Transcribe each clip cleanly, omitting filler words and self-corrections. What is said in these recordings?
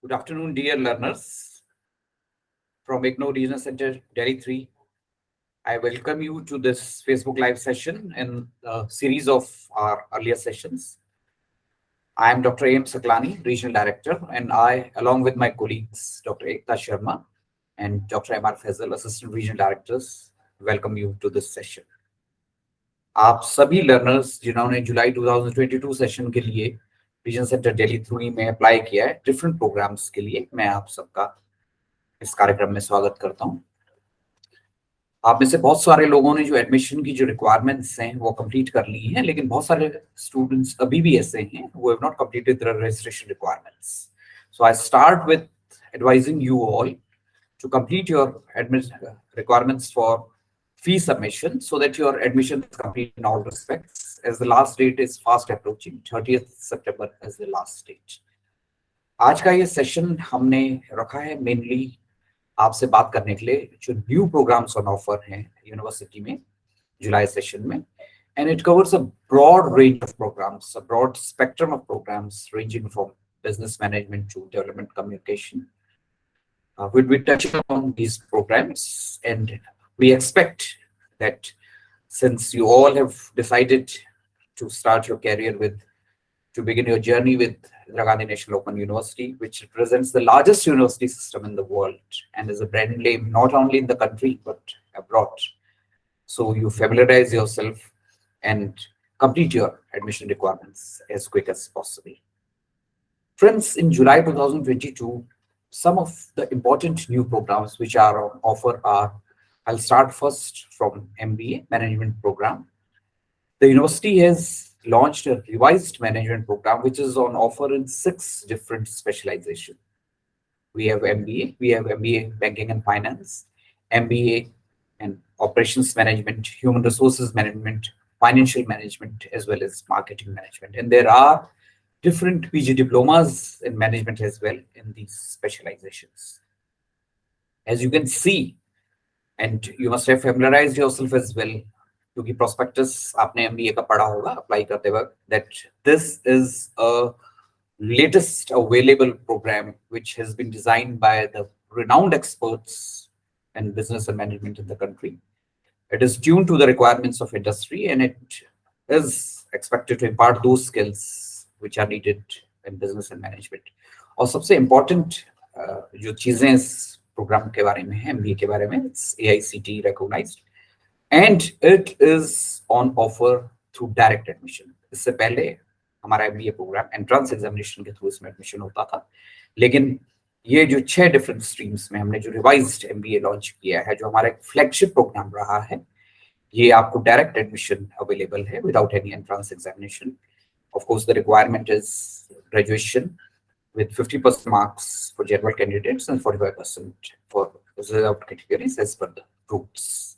Good afternoon, dear learners from IGNOU Regional Center, Delhi 3. I welcome you to this Facebook Live session in a series of our earlier sessions. I am Dr. A.M. Saklani, Regional Director, and I, along with my colleagues, Dr. Ekta Sharma and Dr. M.R. Faisal, Assistant Regional Directors, welcome you to this session. आप सभी learners जिन्होंने जुलाई 2022 session के लिए reason centre Delhi 3 में apply किया है different programmes के लिए, मैं आप सबका इस कार्यक्रम में स्वागत करता हूं। आप में से बहुत सारे लोगों ने जो एडमिशन की जो रिक्वायरमेंट्स हैं वो कंप्लीट कर ली हैं, लेकिन बहुत सारे स्टूडेंट्स अभी भी ऐसे हैं who have not completed their registration requirements. So I start with advising you all to complete your requirements for fee submission so that your admission is complete in all respects, as the last date is fast approaching. 30th September is the last date. आज का ये session हमने रखा है mainly आपसे बात करने के लिए जो न्यू प्रोग्राम्स ऑन ऑफर हैं यूनिवर्सिटी में जुलाई सेशन में, and it covers a broad range of programmes, a broad spectrum of programmes ranging from business management to development communication. We'll be touching on these programs, and we expect that since you all have decided to start your career to begin your journey with Indira Gandhi National Open University, which represents the largest university system in the world and is a brand name not only in the country but abroad. So you familiarize yourself and complete your admission requirements as quick as possible. Friends, in July 2022, some of the important new programs which are on offer are, I'll start first from MBA Management Program. The university has launched a revised management program which is on offer in 6 different specializations. We have MBA Banking and Finance, MBA and Operations Management, Human Resources Management, Financial Management, as well as Marketing Management. And there are different PG diplomas in management as well in these specializations. As you can see, and you must have familiarized yourself as well, क्योंकि prospectus आपने MBA का पढ़ा होगा apply करते वक्त, that this is a latest available program which has been designed by the renowned experts in business and management in the country. It is tuned to the requirements of industry and it is expected to impart those skills which are needed in business and management. और सबसे important जो चीजें इस programme के बारे में है, MBA के बारे में, it's AICTE recognized and it is on offer through direct admission. इससे पहले हमारा MBA प्रोग्राम एंट्रेंस एग्जामिनेशन के थ्रू इसमें एडमिशन होता था, लेकिन ये जो 6 डिफरेंट स्ट्रीम्स में हमने जो रिवाइज्ड MBA लॉन्च किया है, जो हमारा एक फ्लैगशिप प्रोग्राम रहा है, ये आपको डायरेक्ट एडमिशन अवेलेबल है without any entrance examination. Of course, the requirement is graduation with 50% marks for general candidates and 45% for reserved categories as per the rules.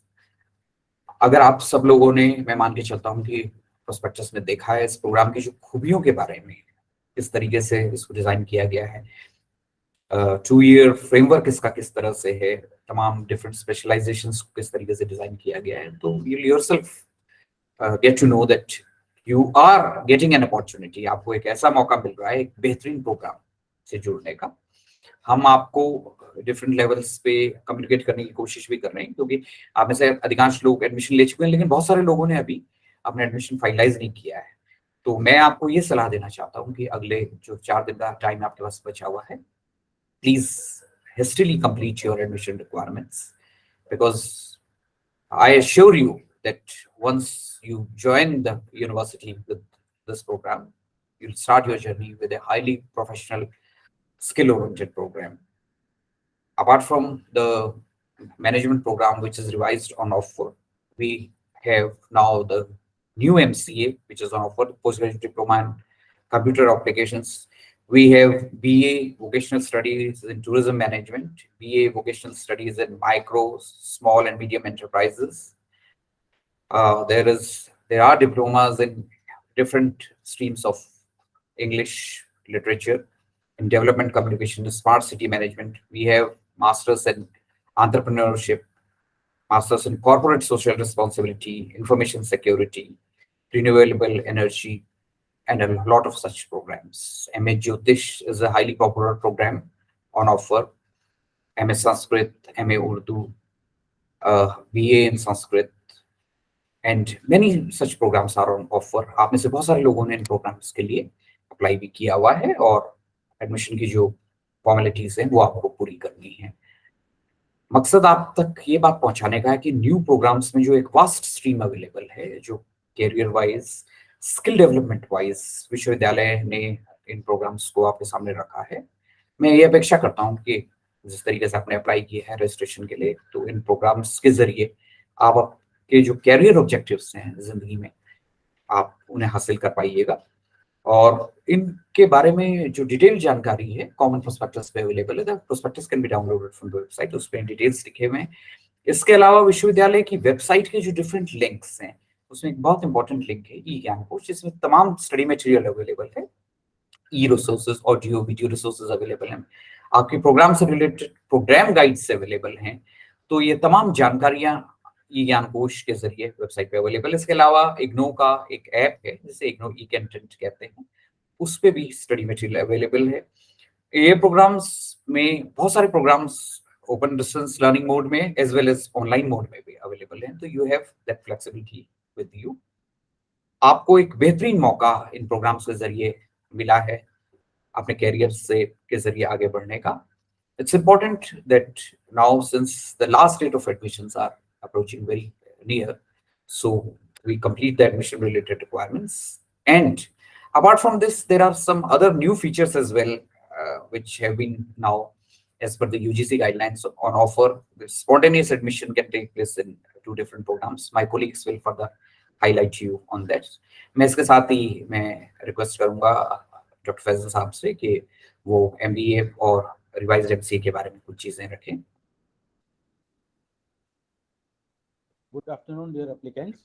अगर आप सब लोगों ने, मैं मान के चलता हूँ कि प्रोस्पेक्टस में देखा है इस प्रोग्राम की जो खूबियों के बारे में, किस तरीके से इसको डिजाइन किया गया है, 2-year फ्रेमवर्क इसका किस तरह से है, तमाम डिफरेंट स्पेशलाइजेशंस को किस तरीके से डिजाइन किया गया है, तो you yourself get to know that you are getting an opportunity. आपको एक ऐसा मौका मिल रहा है एक बेहतरीन प्रोग्राम से जुड़ने का. हम आपको डिफरेंट लेवल्स पे कम्युनिकेट करने की कोशिश भी कर रहे हैं, क्योंकि आप में से अधिकांश लोग एडमिशन ले चुके हैं, लेकिन बहुत सारे लोगों ने अभी अपना एडमिशन फाइनलाइज नहीं किया है. तो मैं आपको ये सलाह देना चाहता हूँ कि अगले जो 4 दिन का टाइम आपके पास बचा हुआ है, please hastily complete your admission requirements, because I assure you that once you join the university with this program, you'll start your journey with a highly professional, skill-oriented program. Apart from the management program, which is revised on offer, we have now the new MCA, which is on offer, postgraduate diploma in computer applications. We have BA vocational studies in tourism management, BA vocational studies in micro, small and medium enterprises. There are diplomas in different streams of English literature, in development communication, smart city management. We have masters in entrepreneurship, masters in corporate social responsibility, information security, renewable energy, and a lot of such programs. MA Jyotish is a highly popular program on offer. MA Sanskrit, MA Urdu, BA in Sanskrit, and many such programs are on offer. आप में से बहुत सारे लोगों ने इन programs के लिए apply भी किया हुआ है और एडमिशन की जो फॉर्मेलिटीज हैं वो आपको पूरी करनी है। मकसद आप तक ये बात पहुंचाने का है कि न्यू प्रोग्राम्स में जो एक वास्ट स्ट्रीम अवेलेबल है, जो career wise, skill development wise विश्वविद्यालय ने इन प्रोग्राम्स को आपके सामने रखा है। मैं ये अपेक्षा करता हूँ कि जिस तरीके से आपने अप्लाई किया है रजिस्ट्रेशन के लिए, तो इन प्रोग्राम्स के जरिए आप आपके जो कैरियर ऑब्जेक्टिव्स हैं जिंदगी में, आप उन्हें हासिल कर पाइएगा। और इनके बारे में जो डिटेल जानकारी है कॉमन प्रोस्पेक्टस पे अवेलेबल है। Prospectus can be downloaded from the website, उस पे डिटेल्स लिखे हुए हैं। इसके अलावा विश्वविद्यालय की वेबसाइट के जो डिफरेंट लिंक्स हैं, उसमें एक बहुत इंपॉर्टेंट लिंक है ई ज्ञान कोश, जिसमें तमाम स्टडी मटेरियल अवेलेबल है। ई resources, audio video resources available हैं, आपके प्रोग्राम से रिलेटेड प्रोग्राम गाइड्स अवेलेबल हैं। तो ये तमाम जानकारियां ई ज्ञान कोश के जरिए वेबसाइट पे अवेलेबल है। इसके अलावा इग्नो का एक ऐप है जिसे इग्नो ई कंटेंट कहते हैं, उस पे भी स्टडी मटेरियल अवेलेबल है। ये प्रोग्राम्स में बहुत सारे programmes open distance learning mode में as well as online mode में भी अवेलेबल हैं, तो you have that flexibility with you. आपको एक बेहतरीन मौका इन प्रोग्राम्स के जरिए मिला है अपने कैरियर से के जरिए आगे बढ़ने का। It's important that now, since the last date of admissions are approaching very near, so we complete the admission related requirements. And apart from this, there are some other new features as well, which have been now, as per the UGC guidelines, on offer. The spontaneous admission can take place in 2 different programs. My colleagues will further highlight you on that. मैं इसके साथ ही मैं request करूंगा doctor Faizal साहब से कि वो MBA और रिवाइज्ड MCA के बारे में कुछ चीजें रखें। Good afternoon dear applicants.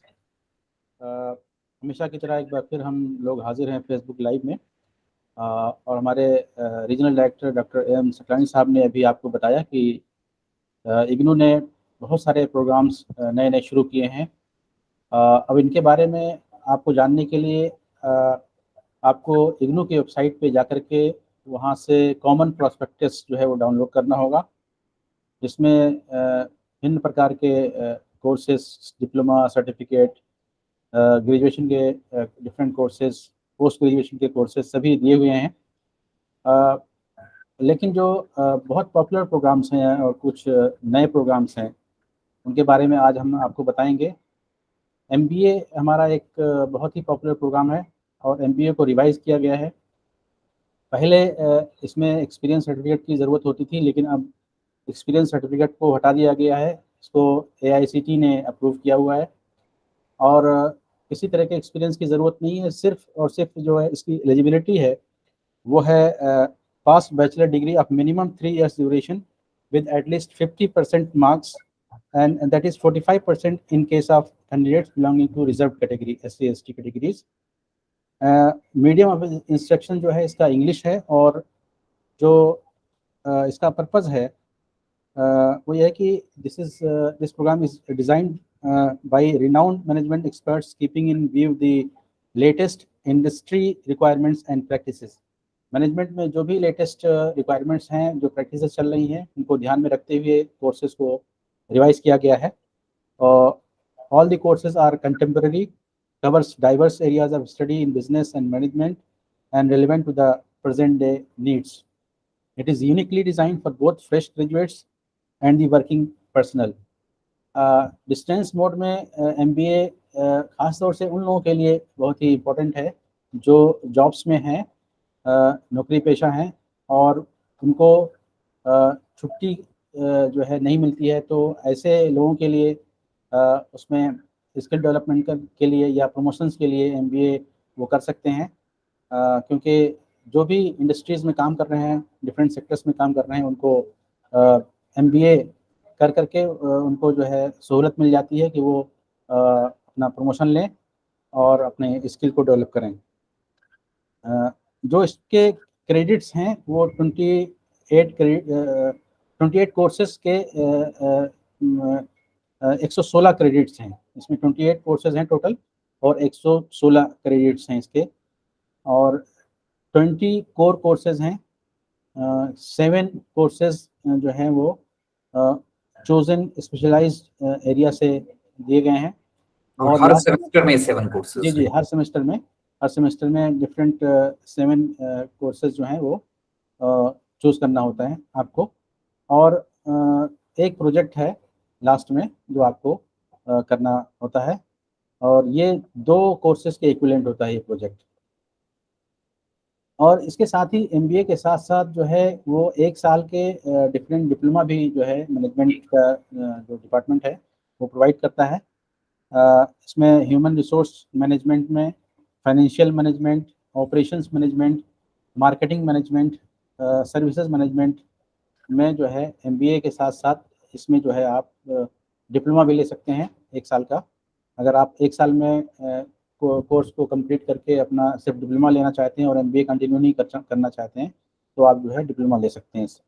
हमेशा की तरह एक बार फिर हम लोग हाजिर हैं फेसबुक लाइव में, और हमारे regional director doctor AM Saklani साहब ने अभी आपको बताया कि इग्नू ने बहुत सारे प्रोग्राम्स नए नए शुरू किए हैं। अब इनके बारे में आपको जानने के लिए आपको इग्नू की वेबसाइट पे जाकर के वहाँ से कॉमन प्रोस्पेक्टस जो है वो डाउनलोड करना होगा, जिसमें भिन्न प्रकार के कोर्सेज, डिप्लोमा, सर्टिफिकेट, ग्रेजुएशन के डिफरेंट कोर्सेज, पोस्ट ग्रेजुएशन के कोर्सेज सभी दिए हुए हैं। लेकिन जो बहुत पॉपुलर प्रोग्राम्स हैं और कुछ नए प्रोग्राम्स हैं, उनके बारे में आज हम आपको बताएंगे। MBA हमारा एक बहुत ही पॉपुलर प्रोग्राम है और MBA को रिवाइज़ किया गया है। पहले इसमें एक्सपीरियंस सर्टिफिकेट की ज़रूरत होती थी, लेकिन अब एक्सपीरियंस सर्टिफिकेट को हटा दिया गया है। इसको AICTE ने अप्रूव किया हुआ है और किसी तरह के एक्सपीरियंस की ज़रूरत नहीं है। सिर्फ और सिर्फ जो है इसकी एलिजिबिलिटी है वो है pass bachelor degree of minimum 3 years duration with at least 50% marks, and that is 45% in case of candidates belonging to reserved category, SC ST categories. Medium of instruction जो है इसका इंग्लिश है और जो इसका पर्पज़ है वो ये है कि this programme is designed by renowned management experts keeping in view the latest industry requirements and practices. Management में जो भी लेटेस्ट रिक्वायरमेंट्स हैं, जो प्रैक्टिसेस चल रही हैं, उनको ध्यान में रखते हुए कोर्सेज को रिवाइज किया गया है। All the courses are contemporary, covers diverse areas of study in business and management and relevant to the present day needs. It is uniquely designed for both fresh graduates and the working personnel. Distance mode में MBA खास तौर से उन लोगों के लिए बहुत ही important है जो जॉब्स में हैं, नौकरी पेशा हैं और उनको छुट्टी जो है नहीं मिलती है। तो ऐसे लोगों के लिए उसमें स्किल डेवलपमेंट के लिए या प्रमोशंस के लिए MBA वो कर सकते हैं, क्योंकि जो भी इंडस्ट्रीज़ में काम कर रहे हैं, डिफरेंट सेक्टर्स में काम कर रहे हैं, उनको MBA कर करके उनको जो है सहूलत मिल जाती है कि वो अपना प्रमोशन लें और अपने स्किल को डेवलप करें। जो इसके क्रेडिट्स हैं वो 28 कोर्सेज के 116 क्रेडिट्स हैं। इसमें 28 कोर्सेज हैं टोटल और 116 क्रेडिट्स हैं इसके। और 20 कोर कोर्सेज हैं। 7 कोर्सेज जो हैं वो चोजन स्पेशलाइज्ड एरिया से दिए गए हैं। और हर लास्ट सेमेस्टर में 7 जी कोर्सेज जी हैं। हर सेमेस्टर में डिफरेंट 7 कोर्सेज जो हैं वो चूज करना होता है आपको। और एक प्रोजेक्ट है लास्ट में जो आपको करना होता है, और ये 2 कोर्सेज के इक्विवेलेंट होता है ये प्रोजेक्ट। और इसके साथ ही एमबीए के साथ साथ जो है वो 1 साल के डिफरेंट डिप्लोमा भी जो है मैनेजमेंट का जो डिपार्टमेंट है वो प्रोवाइड करता है। इसमें ह्यूमन रिसोर्स मैनेजमेंट में financial management, operations management, marketing management, services management में जो है एमबीए के साथ साथ इसमें जो है आप डिप्लोमा भी ले सकते हैं 1 साल का। अगर आप 1 साल में कोर्स को कंप्लीट करके अपना सिर्फ डिप्लोमा लेना चाहते हैं और एमबीए कंटिन्यू नहीं करना चाहते हैं तो आप जो है डिप्लोमा ले सकते हैं इससे।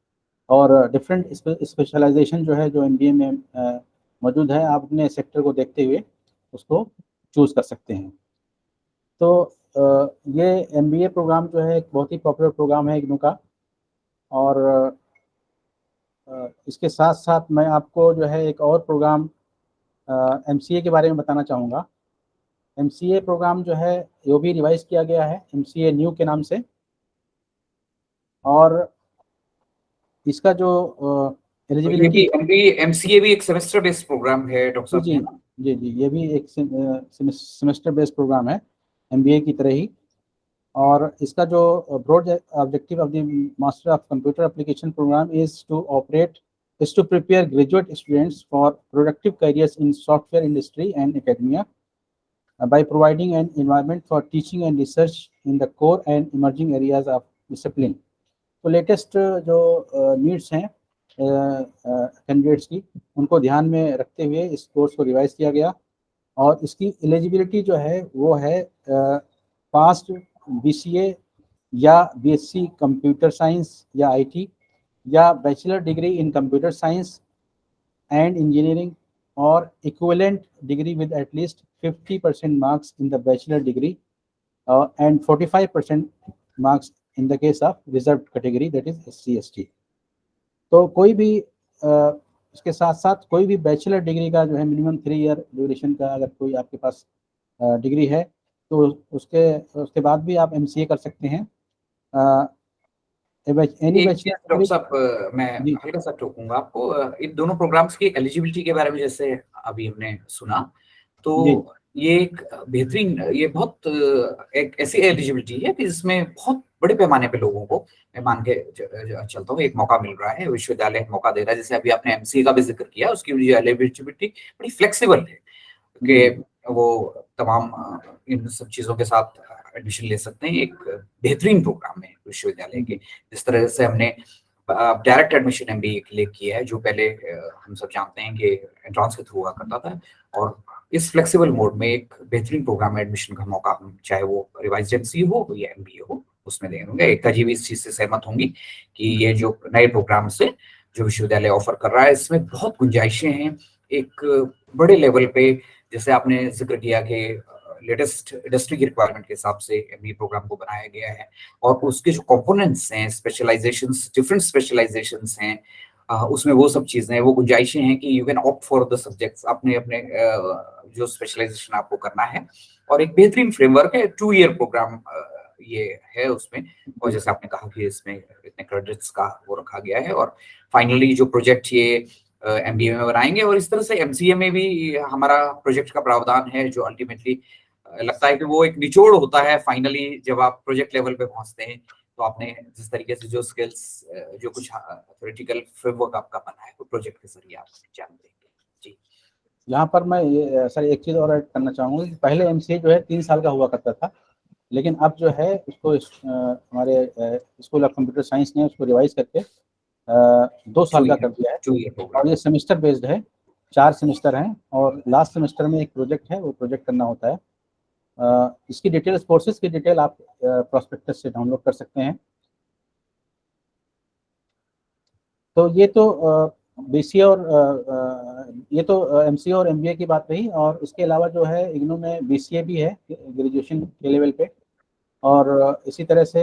और डिफरेंट स्पेशलाइजेशन जो है जो एमबीए में मौजूद है, आप अपने सेक्टर को देखते हुए उसको चूज़ कर सकते हैं। तो ये एमबीए प्रोग्राम जो है एक बहुत ही पॉपुलर प्रोग्राम है इग्नू का। और इसके साथ साथ मैं आपको जो है एक और प्रोग्राम एमसीए के बारे में बताना चाहूँगा। एमसीए प्रोग्राम जो है वो भी रिवाइज किया गया है एमसीए न्यू के नाम से। और इसका जो तो ये एलिजिबिलिटी भी एमबीए एमसीए भी एक सेमेस्टर बेस्ड प्रोग्राम है डॉक्टर साहब, जी है ना? जी जी ये भी एक सेमेस्टर बेस्ड प्रोग्राम है एमबीए की तरह ही। और इसका जो broad objective of the Master of Computer Application programme is to prepare graduate students for productive careers in software industry and academia by providing an environment for teaching and research in the core and emerging areas of discipline. तो latest जो needs हैं candidates की उनको ध्यान में रखते हुए इस कोर्स को रिवाइज किया गया। और इसकी एलिजिबिलिटी जो है वो है पास्ट बीसीए या बीएससी कंप्यूटर साइंस या आईटी या bachelor degree in computer science and engineering और equivalent degree with at least 50% marks in the bachelor degree and 45% marks in the case of reserve category that is SC/ST। तो कोई भी इसके साथ साथ कोई भी बैचलर डिग्री का जो है मिनिमम 3 ईयर ड्यूरेशन का अगर कोई आपके पास डिग्री है तो उसके बाद भी आप एमसीए कर सकते हैं। एनी एक चीज बैचलर डॉक्टर डिग्री साहब, मैं जी हल्का सा टोकूंगा आपको। इन दोनों प्रोग्राम्स की एलिजिबिलिटी के बारे में जैसे अभी हमने सुना, तो जी ये एक बेहतरीन, ये बहुत एक ऐसी एलिजिबिलिटी है कि जिसमें बहुत बड़े पैमाने पे लोगों को मैं मान के चलता हूँ एक मौका मिल रहा है, विश्वविद्यालय मौका दे रहा है। जैसे अभी आपने एमसीए का भी जिक्र किया, उसकी एलिजिबिलिटी बड़ी फ्लेक्सिबल है कि वो तमाम इन सब चीजों के साथ एडमिशन ले सकते हैं। एक बेहतरीन प्रोग्राम है विश्वविद्यालय के, जिस तरह से हमने डायरेक्ट एडमिशन एमबीए के लिए किया है, जो पहले हम सब जानते हैं कि एंट्रेंस के थ्रू हुआ करता था। और इस फ्लेक्सिबल मोड में एक बेहतरीन प्रोग्राम में एडमिशन का मौका, चाहे वो रिवाइज्ड एमसीए हो या एमबीए हो, उसमें देंगे। एकता जी भी इस चीज से सहमत होंगी कि ये जो नए प्रोग्राम से जो विश्वविद्यालय ऑफर कर रहा है, इसमें बहुत गुंजाइशें हैं एक बड़े लेवल पे। जैसे आपने जिक्र किया कि लेटेस्ट इंडस्ट्री की रिक्वायरमेंट के हिसाब से एमबीए प्रोग्राम को बनाया गया है, और उसके जो कंपोनेंट्स हैं, स्पेशलाइजेशंस, डिफरेंट स्पेशलाइजेशंस हैं, उसमें वो सब चीजें हैं, वो गुंजाइशें हैं कि you can opt for the subjects अपने अपने जो स्पेशलाइजेशन आपको करना है। और एक बेहतरीन फ्रेमवर्क है, 2 ईयर प्रोग्राम ये है उसमें। और जैसे आपने कहा कि इसमें इतने क्रेडिट्स का वो रखा गया है, और फाइनली जो प्रोजेक्ट ये एमबीए में बनाएंगे। और इस तरह से एमसीए में भी हमारा प्रोजेक्ट का प्रावधान है, जो अल्टीमेटली लगता है कि वो एक निचोड़ होता है फाइनली जब आप प्रोजेक्ट लेवल पे पहुंचते हैं। तो आपने जिस तरीके से जो स्किल्स, जो कुछ थ्योरेटिकल फ्रेमवर्क आपका बना है, वो प्रोजेक्ट के जरिए आप जान देंगे। जी, यहाँ पर मैं ये सर एक चीज़ और ऐड करना चाहूँगा कि पहले एमसीए जो है 3 साल का हुआ करता था, लेकिन अब जो है उसको हमारे स्कूल ऑफ कंप्यूटर साइंस ने उसको रिवाइज करके 2 साल का कर दिया है। 2 ईयर और प्रोग्राम। ये सेमेस्टर बेस्ड है, 4 सेमेस्टर हैं, और लास्ट सेमेस्टर में एक प्रोजेक्ट है, वो प्रोजेक्ट करना होता है। इसकी डिटेल्स, कोर्सेज की डिटेल आप प्रोस्पेक्टस से डाउनलोड कर सकते हैं। तो ये तो बीसीए और ये तो एमसीए और एमबीए की बात रही। और इसके अलावा जो है इग्नू में बीसीए भी है ग्रेजुएशन के लेवल पे, और इसी तरह से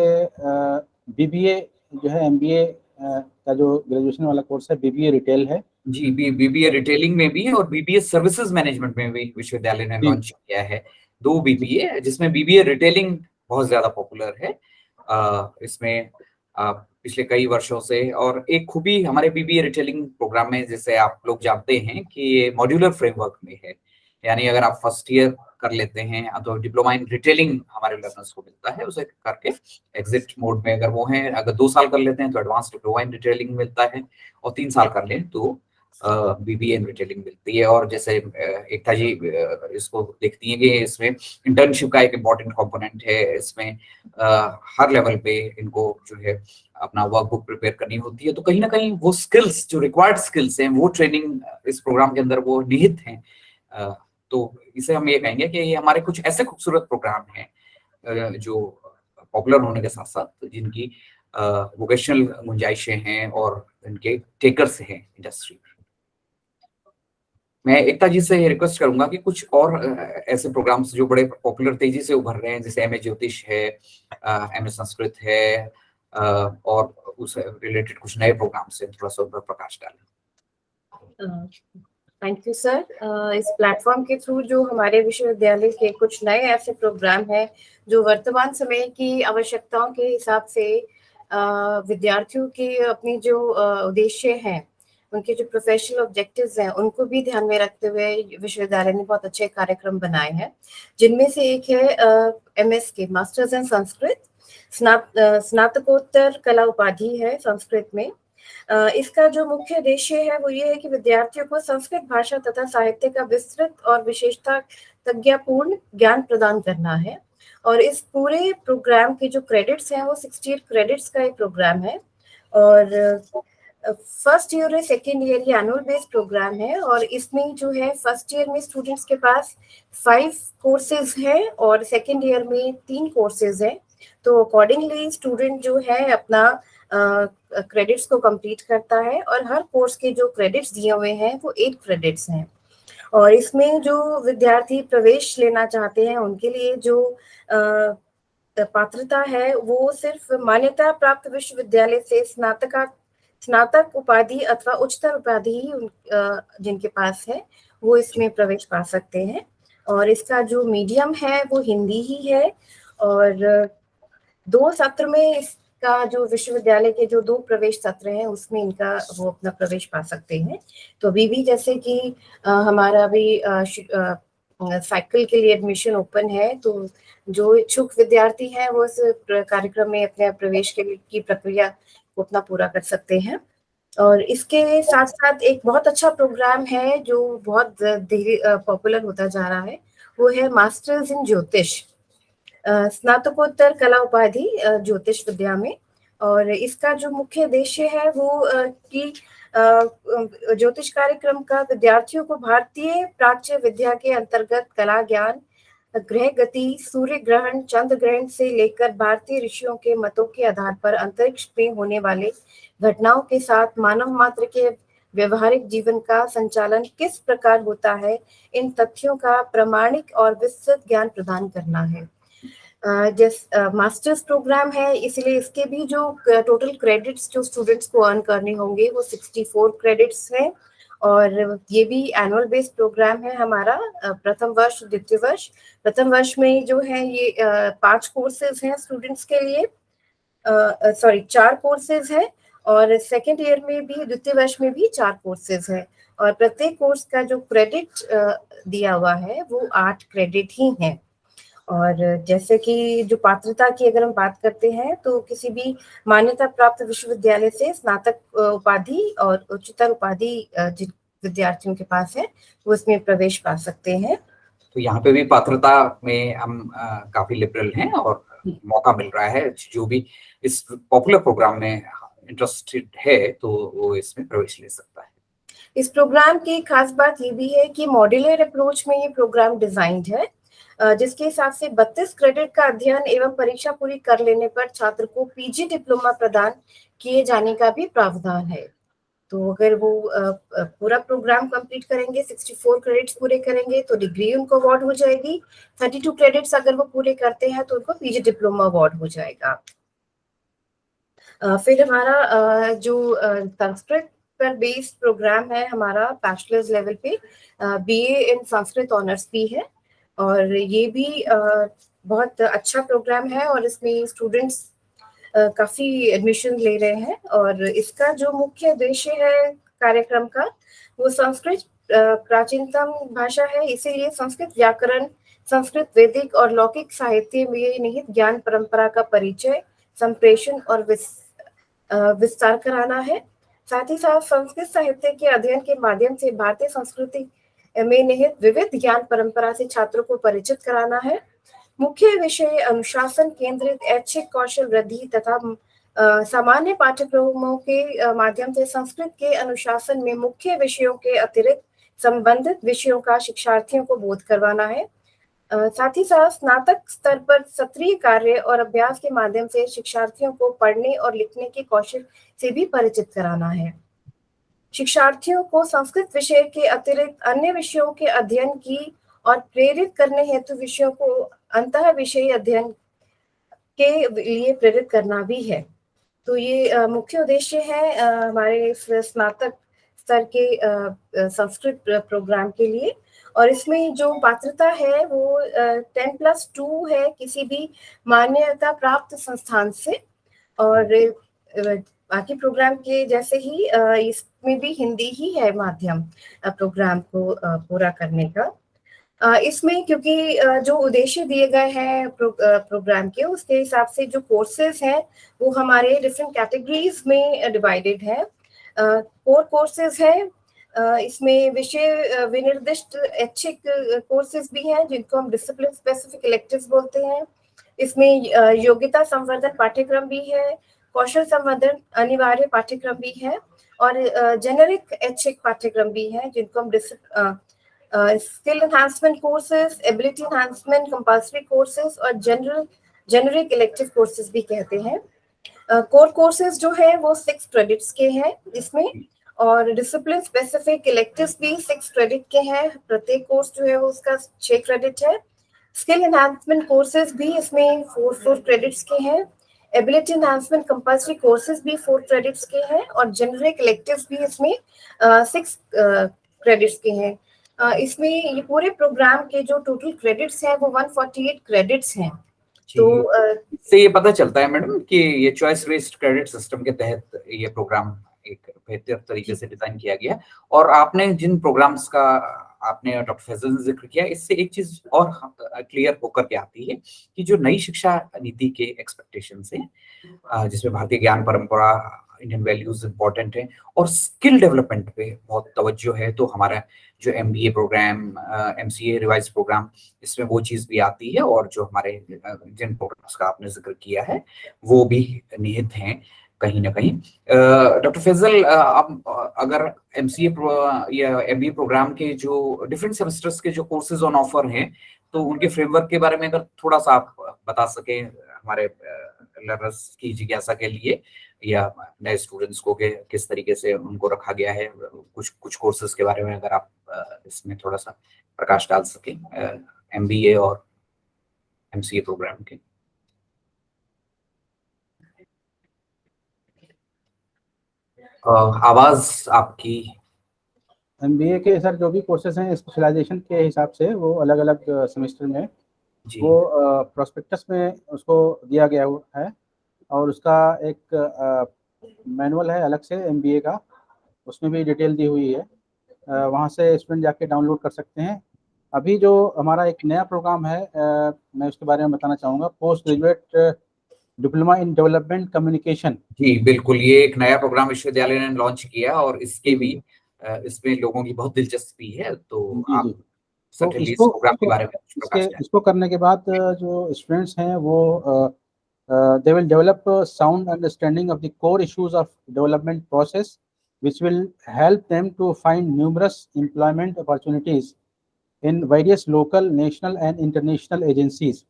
बीबीए जो है, एमबीए का जो ग्रेजुएशन वाला कोर्स है, बीबीए रिटेल है जी, बीबीए रिटेलिंग में भी है और बीबीए सर्विसेज मैनेजमेंट में भी विश्वविद्यालय ने जी। लॉन्च किया है 2 बीबीए, जिसमें बीबीए रिटेलिंग बहुत ज्यादा पॉपुलर है। इसमें पिछले कई वर्षों से, और एक खूबी हमारे बीबीए रिटेलिंग प्रोग्राम में, जैसे आप लोग जानते हैं कि ये मॉड्यूलर फ्रेमवर्क में है, यानी अगर आप फर्स्ट ईयर कर लेते हैं तो डिप्लोमा इन रिटेलिंग हमारे लर्नर्स को मिलता है, उसे करके एग्जिट मोड में अगर वो हैं, अगर 2 साल कर लेते हैं तो एडवांस डिप्लोमा इन रिटेलिंग मिलता है, और 3 साल कर लें तो बीबीए इन रिटेलिंग मिलती है। और जैसे एकता जी इसको देखती हैं कि इसमें इंटर्नशिप का एक इम्पोर्टेंट कंपोनेंट है, इसमें हर लेवल पे इनको जो है अपना वर्कबुक प्रिपेयर करनी होती है, तो कहीं ना कहीं वो स्किल्स जो रिक्वायर्ड स्किल्स हैं वो ट्रेनिंग इस प्रोग्राम के अंदर वो निहित हैं। तो इसे हम ये कहेंगे कि ये हमारे कुछ ऐसे खूबसूरत प्रोग्राम हैं जो पॉपुलर होने के साथ साथ जिनकी वोकेशनल गुंजाइशें हैं और इनके टेकर्स हैं इंडस्ट्री। मैं एकता जी से रिक्वेस्ट करूंगा कि कुछ और ऐसे प्रोग्राम्स जो बड़े पॉपुलर तेजी से उभर रहे हैं, जैसे एमए ज्योतिष है, एमए संस्कृत है, और उस रिलेटेड कुछ नए प्रोग्राम्स हैं, थोड़ा सा उन पर प्रकाश डालें। Thank you sir. इस प्लेटफॉर्म के थ्रू जो हमारे विश्वविद्यालय के कुछ नए ऐसे प्रोग्राम हैं जो वर्तमान समय की आवश्यकताओं के हिसाब से विद्यार्थियों के अपनी जो उद्देश्य हैं, उनके जो प्रोफेशनल ऑब्जेक्टिव्स हैं, उनको भी ध्यान में रखते हुए विश्वविद्यालय ने बहुत अच्छे कार्यक्रम बनाए हैं, जिनमें से एक है एमएस के मास्टर्स इन संस्कृत, स्नातकोत्तर कला उपाधि है संस्कृत में। इसका जो मुख्य उद्देश्य है वो ये है कि विद्यार्थियों को संस्कृत भाषा तथा साहित्य का विस्तृत और विशेषता तज्ञापूर्ण ज्ञान प्रदान करना है। और इस पूरे प्रोग्राम के जो क्रेडिट्स हैं वो 68 क्रेडिट्स का एक प्रोग्राम है, और फर्स्ट ईयर और सेकेंड ईयर ये एनुअल बेस्ड प्रोग्राम है। और इसमें जो है फर्स्ट ईयर में स्टूडेंट्स के पास 5 कोर्सेज है और सेकेंड ईयर में 3 कोर्सेज है। तो अकॉर्डिंगली स्टूडेंट जो है अपना क्रेडिट्स को कंप्लीट करता है, और हर कोर्स के जो क्रेडिट्स दिए हुए हैं वो 8 क्रेडिट्स हैं। और इसमें जो विद्यार्थी प्रवेश लेना चाहते हैं उनके लिए जो पात्रता है वो सिर्फ मान्यता प्राप्त विश्वविद्यालय से स्नातक उपाधि अथवा उच्चतर उपाधि ही जिनके पास है वो इसमें प्रवेश पा सकते हैं। और इसका जो मीडियम है वो हिंदी ही है, और 2 सत्र में इसका जो विश्वविद्यालय के जो 2 प्रवेश सत्र हैं उसमें इनका वो अपना प्रवेश पा सकते हैं। तो अभी भी जैसे कि हमारा अभी साइकिल के लिए एडमिशन ओपन है, तो जो इच्छुक विद्यार्थी हैं वो इस कार्यक्रम में अपने प्रवेश की प्रक्रिया को अपना पूरा कर सकते हैं। और इसके साथ साथ एक बहुत अच्छा प्रोग्राम है जो बहुत पॉपुलर होता जा रहा है, वो है मास्टर्स इन ज्योतिष, स्नातकोत्तर कला उपाधि ज्योतिष विद्या में। और इसका जो मुख्य उद्देश्य है वो कि ज्योतिष कार्यक्रम का विद्यार्थियों को भारतीय प्राच्य विद्या के अंतर्गत कला ज्ञान, ग्रह गति, सूर्य ग्रहण, चंद्र ग्रहण से लेकर भारतीय ऋषियों के मतों के आधार पर अंतरिक्ष में होने वाले घटनाओं के साथ मानव मात्र के व्यवहारिक जीवन का संचालन किस प्रकार होता है, इन तथ्यों का प्रामाणिक और विस्तृत ज्ञान प्रदान करना है। मास्टर्स प्रोग्राम है, इसलिए इसके भी जो टोटल क्रेडिट्स जो स्टूडेंट्स को अर्न करने होंगे वो 64 क्रेडिट्स हैं। और ये भी एनुअल बेस्ड प्रोग्राम है हमारा। प्रथम वर्ष द्वितीय वर्ष, प्रथम वर्ष में जो है ये 5 कोर्सेज हैं स्टूडेंट्स के लिए, 4 कोर्सेज है, और सेकेंड ईयर में भी द्वितीय वर्ष में भी 4 कोर्सेज है। और प्रत्येक कोर्स का जो क्रेडिट दिया हुआ है वो 8 क्रेडिट ही है। और जैसे कि जो पात्रता की अगर हम बात करते हैं तो किसी भी मान्यता प्राप्त विश्वविद्यालय से स्नातक उपाधि और उच्चतर उपाधि जिन विद्यार्थियों के पास है वो इसमें प्रवेश पा सकते हैं। तो यहाँ पे भी पात्रता में हम काफी लिबरल हैं और मौका मिल रहा है, जो भी इस पॉपुलर प्रोग्राम में इंटरेस्टेड है तो वो इसमें प्रवेश ले सकता है। इस प्रोग्राम की खास बात ये भी है कि मॉड्यूलर अप्रोच में ये प्रोग्राम डिजाइन्ड है, जिसके हिसाब से 32 क्रेडिट का अध्ययन एवं परीक्षा पूरी कर लेने पर छात्र को पीजी डिप्लोमा प्रदान किए जाने का भी प्रावधान है। तो अगर वो पूरा प्रोग्राम कंप्लीट करेंगे, 64 क्रेडिट्स पूरे करेंगे तो डिग्री उनको अवार्ड हो जाएगी। 32 क्रेडिट्स अगर वो पूरे करते हैं तो उनको पीजी डिप्लोमा अवार्ड हो जाएगा। फिर हमारा जो संस्कृत पर बेस्ड प्रोग्राम है हमारा बैचलर्स लेवल पे, बीए इन संस्कृत ऑनर्स भी है, और ये भी बहुत अच्छा प्रोग्राम है और इसमें स्टूडेंट्स काफी एडमिशन ले रहे हैं। और इसका जो मुख्य उद्देश्य है कार्यक्रम का, वो संस्कृत प्राचीनतम भाषा है, इसीलिए संस्कृत व्याकरण, संस्कृत वैदिक और लौकिक साहित्य में निहित ज्ञान परंपरा का परिचय, संप्रेषण और विस्तार कराना है। साथ ही साथ संस्कृत साहित्य के अध्ययन के माध्यम से भारतीय संस्कृति में निहित विविध ज्ञान परंपरा से छात्रों को परिचित कराना है। मुख्य विषय अनुशासन केंद्रित ऐच्छिक कौशल वृद्धि तथा सामान्य पाठ्यक्रमों के माध्यम से संस्कृत के अनुशासन में मुख्य विषयों के अतिरिक्त संबंधित विषयों का शिक्षार्थियों को बोध करवाना है। साथ ही साथ स्नातक स्तर पर सत्रीय कार्य और अभ्यास के माध्यम से शिक्षार्थियों को पढ़ने और लिखने के कौशल से भी परिचित कराना है। शिक्षार्थियों को संस्कृत विषय के अतिरिक्त अन्य विषयों के अध्ययन की और प्रेरित करने हेतु विषयों को अंतः विषय अध्ययन के लिए प्रेरित करना भी है। तो ये मुख्य उद्देश्य है हमारे स्नातक स्तर के संस्कृत प्रोग्राम के लिए। और इसमें जो पात्रता है वो 10+2 है किसी भी मान्यता प्राप्त संस्थान से, और बाकी प्रोग्राम के जैसे ही इसमें भी हिंदी ही है माध्यम प्रोग्राम को पूरा करने का। इसमें क्योंकि जो उद्देश्य दिए गए हैं प्रोग्राम के, उसके हिसाब से जो कोर्सेज हैं वो हमारे डिफरेंट कैटेगरीज में डिवाइडेड है। कोर कोर्सेज है, इसमें विषय विनिर्दिष्ट ऐच्छिक कोर्सेज भी हैं जिनको हम डिसिप्लिन स्पेसिफिक इलेक्टिव्स बोलते हैं। इसमें योग्यता संवर्धन पाठ्यक्रम भी है, कौशल संवर्धन अनिवार्य पाठ्यक्रम भी है, और जेनेरिक ऐच्छिक पाठ्यक्रम भी है जिनको हम skill enhancement courses, ability enhancement compulsory courses और जेनरिक इलेक्टिव कोर्सेज भी कहते हैं। कोर कोर्सेज जो है वो 6 क्रेडिट्स के हैं इसमें, और डिसिप्लिन स्पेसिफिक इलेक्टिव्स भी 6 क्रेडिट के हैं। प्रत्येक कोर्स जो है वो उसका 6 क्रेडिट है। स्किल एनहांसमेंट कोर्सेज भी इसमें 4 क्रेडिट्स के हैं। एबिलिटी एनहांसमेंट कंपल्सरी कोर्सेज भी 4 क्रेडिट्स के हैं, और जेनरिक इलेक्टिव्स भी इसमें 6 क्रेडिट्स के हैं। इसमें ये पूरे प्रोग्राम के जो टोटल क्रेडिट्स हैं वो 148 क्रेडिट्स हैं। तो इससे ये पता चलता है मैडम कि ये चॉइस बेस्ड क्रेडिट सिस्टम के तहत ये प्रोग्राम एक बेहतर तरीके से डिजाइन किया गया। और आपने जिन प्रोग्राम्स का आपने डॉक्टर फैजल ने जिक्र किया, इससे एक चीज और क्लियर होकर के आती है कि जो नई शिक्षा नीति के एक्सपेक्टेशंस हैं, जिसमें भारतीय ज्ञान परंपरा, इंडियन वैल्यूज इंपॉर्टेंट है और स्किल डेवलपमेंट पे बहुत तवज्जो है, तो हमारा जो MBA programme, MCA revise programme, इसमें वो चीज भी आती है। और जो हमारे जिन प्रोग्राम्स का आपने जिक्र किया है वो भी निहित हैं कहीं ना कहीं। डॉक्टर फैजल, आप अगर MCA या MBA प्रोग्राम के जो डिफरेंट सेमेस्टर्स के जो कोर्सेज ऑन ऑफर हैं, तो उनके फ्रेमवर्क के बारे में अगर थोड़ा सा आप बता सकें हमारे लर्नर्स की जिज्ञासा के लिए, या नए स्टूडेंट्स को के किस तरीके से उनको रखा गया है, कुछ कोर्सेज के बारे में अगर आप इसमें थोड़ा सा प्रकाश डाल सकें MBA और MCA प्रोग्राम के। आवाज आपकी। MBA के सर जो भी कोर्सेज हैं स्पेशलाइजेशन के हिसाब से वो अलग अलग सेमेस्टर में वो प्रोस्पेक्टस में उसको दिया गया है, और उसका एक मैनुअल है अलग से MBA का, उसमें भी डिटेल दी हुई है। वहाँ से स्टूडेंट जाके डाउनलोड कर सकते हैं। अभी जो हमारा एक नया प्रोग्राम है, मैं उसके बारे में बताना चाहूँगा, post graduate diploma in development communication. जी बिल्कुल, ये एक नया प्रोग्राम विश्वविद्यालय ने लॉन्च किया और इसके भी इसमें लोगों की बहुत दिलचस्पी है, तो आप तो प्रोग्राम के बारे में इसको करने के बाद जो स्टूडेंट्स हैं वो they will develop a sound understanding of the core issues of development process, which will help them to find numerous employment opportunities in various local, national and international agencies.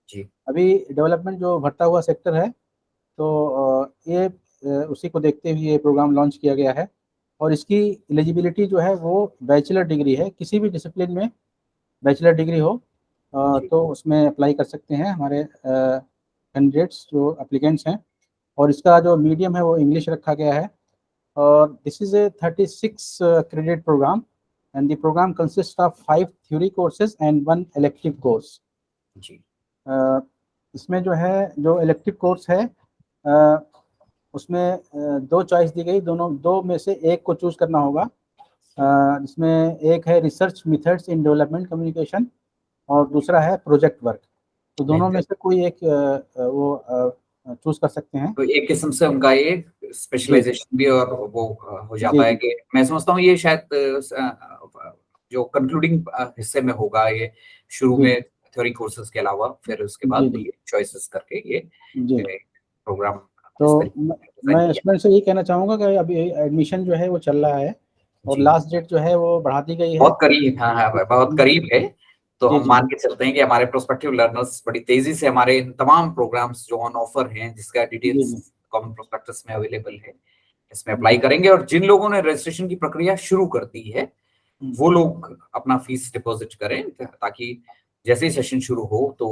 जी अभी डेवलपमेंट जो बढ़ता हुआ sector है, तो ये उसी को देखते हुए ये प्रोग्राम लॉन्च किया गया है। और इसकी एलिजिबिलिटी जो है वो बैचलर डिग्री है, किसी भी डिसिप्लिन में बैचलर डिग्री हो तो उसमें अप्लाई कर सकते हैं हमारे कैंडिडेट्स जो एप्लीकेंट्स हैं। और इसका जो मीडियम है वो इंग्लिश रखा गया है। और this is a 36 credit program and the program consist of 5 theory courses and 1 elective course. जी। इसमें जो है जो इलेक्टिव कोर्स है उसमें 2 चॉइस दी गई, दो में से एक को चूज करना होगा। इसमें एक है research methods in development communication और दूसरा है प्रोजेक्ट वर्क। तो दोनों में से कोई एक वो चूज कर सकते हैं। तो एक किस्म से उनका ये स्पेशलाइजेशन भी और वो हो जाता है कि मैं समझता हूँ ये शायद जो कंक्लूडिंग हिस्से में होगा, ये शुरू में थ्योरी कोर्सेज के अलावा फिर उसके बाद ये चॉइसेस करके ये प्रोग्राम। तो मैं स्टूडेंट से ये कहना चाहूँगा कि अभी एडमिशन जो है वो चल रहा है और लास्ट डेट जो है वो बढ़ा दी गई है, बहुत करीब। हाँ, बहुत करीब है। तो हम मान के चलते हैं कि हमारे प्रोस्पेक्टिव लर्नर्स बड़ी तेजी से हमारे इन तमाम प्रोग्राम्स जो ऑन ऑफर हैं, जिसका डिटेल्स कॉमन प्रोस्पेक्टस में अवेलेबल है, इसमें अप्लाई करेंगे। और जिन लोगों ने रजिस्ट्रेशन की प्रक्रिया शुरू कर दी है वो लोग अपना फीस डिपॉजिट करें, ताकि जैसे ही सेशन शुरू हो तो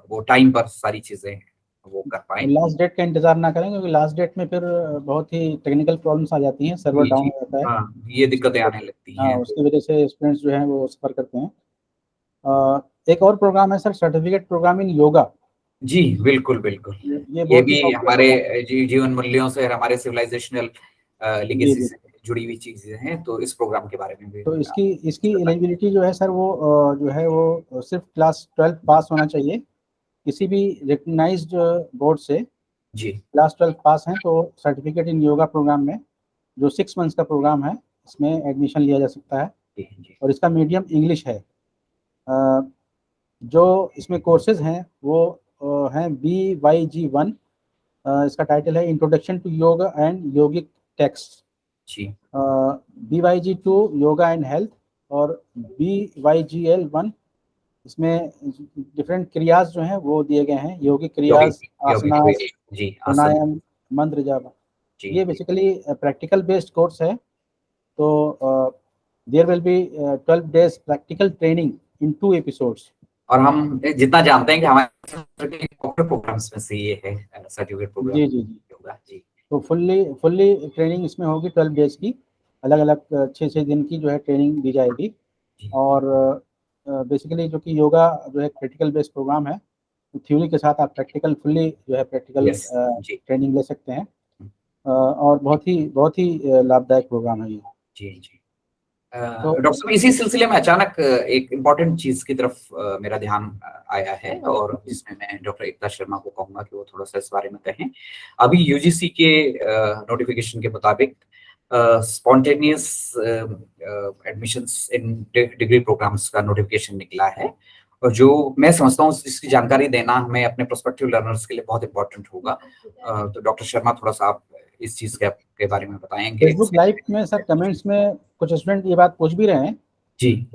वो टाइम पर सारी चीजें वो कर पाए। लास्ट डेट का इंतजार ना करें, क्योंकि लास्ट डेट में फिर बहुत ही टेक्निकल प्रॉब्लम्स आ जाती हैं, सर्वर डाउन हो जाता है। हाँ, ये दिक्कतें आने लगती हैं। उसकी वजह से स्टूडेंट्स जो हैं वो सफर करते हैं। एक और प्रोग्राम है सर, सर्टिफिकेट प्रोग्राम इन योगा। जी बिल्कुल बिल्कुल, ये भी हमारे जीवन मूल्यों से, हमारे सिविलाइजेशनल लेगेसी से जुड़ी हुई चीजें हैं। तो इस प्रोग्राम के बारे में भी तो इसकी एलिजिबिलिटी जो है सर वो जो है वो सिर्फ क्लास 12 पास होना चाहिए, किसी भी रिकग्नाइज्ड बोर्ड से जी क्लास 12 पास हैं तो सर्टिफिकेट इन योगा प्रोग्राम में जो 6 मंथ्स का प्रोग्राम है इसमें एडमिशन लिया जा सकता है। जी। और इसका मीडियम इंग्लिश है। जो इसमें कोर्सेज हैं वो हैं BYG1, इसका टाइटल है introduction to yoga and yogic text. जी। BYG2 योगा एंड हेल्थ और BYGL1 इसमें डिफरेंट क्रियाज जो हैं वो दिए गए हैं, योगिक क्रियाज, आसनास, प्राणायाम, मंत्र जाप। ये बेसिकली प्रैक्टिकल बेस्ड कोर्स है। तो there will be 12 days practical training in 2 episodes. और हम जितना जानते हैं कि हमारे प्रोग्राम्स में से ये है सर्टिफिकेट प्रोग्राम। जी होगा जी। तो फुल्ली ट्रेनिंग इसमें होगी 12 days की, अलग अलग 6 दिन की जो है ट्रेनिंग दी जाएगी। और बेसिकली जो कि योगा जो है क्रिटिकल बेस्ड प्रोग्राम है, तो थ्योरी के साथ आप प्रैक्टिकल फुल्ली जो है प्रैक्टिकल ट्रेनिंग ले सकते हैं। और बहुत ही लाभदायक प्रोग्राम है ये। जी जी। डॉक्टर साहब, इसी सिलसिले में अचानक एक इम्पॉर्टेंट चीज की तरफ मेरा ध्यान आया है और जिसमें मैं डॉक्टर एकता शर्मा को कहूंगा कि वो थोड़ा सा इस बारे में कहें। अभी यूजीसी के नोटिफिकेशन के मुताबिक spontaneous admissions in degree programmes का नोटिफिकेशन निकला है, और जो मैं समझता हूँ इसकी जानकारी देना हमें अपने प्रोस्पेक्टिव लर्नर्स के लिए बहुत इंपॉर्टेंट होगा। तो डॉक्टर शर्मा थोड़ा सा आप इस चीज के बारे में बताएंगे। फेसबुक लाइव में सर कमेंट्स में कुछ स्टूडेंट ये बात पूछ भी रहे हैं जी।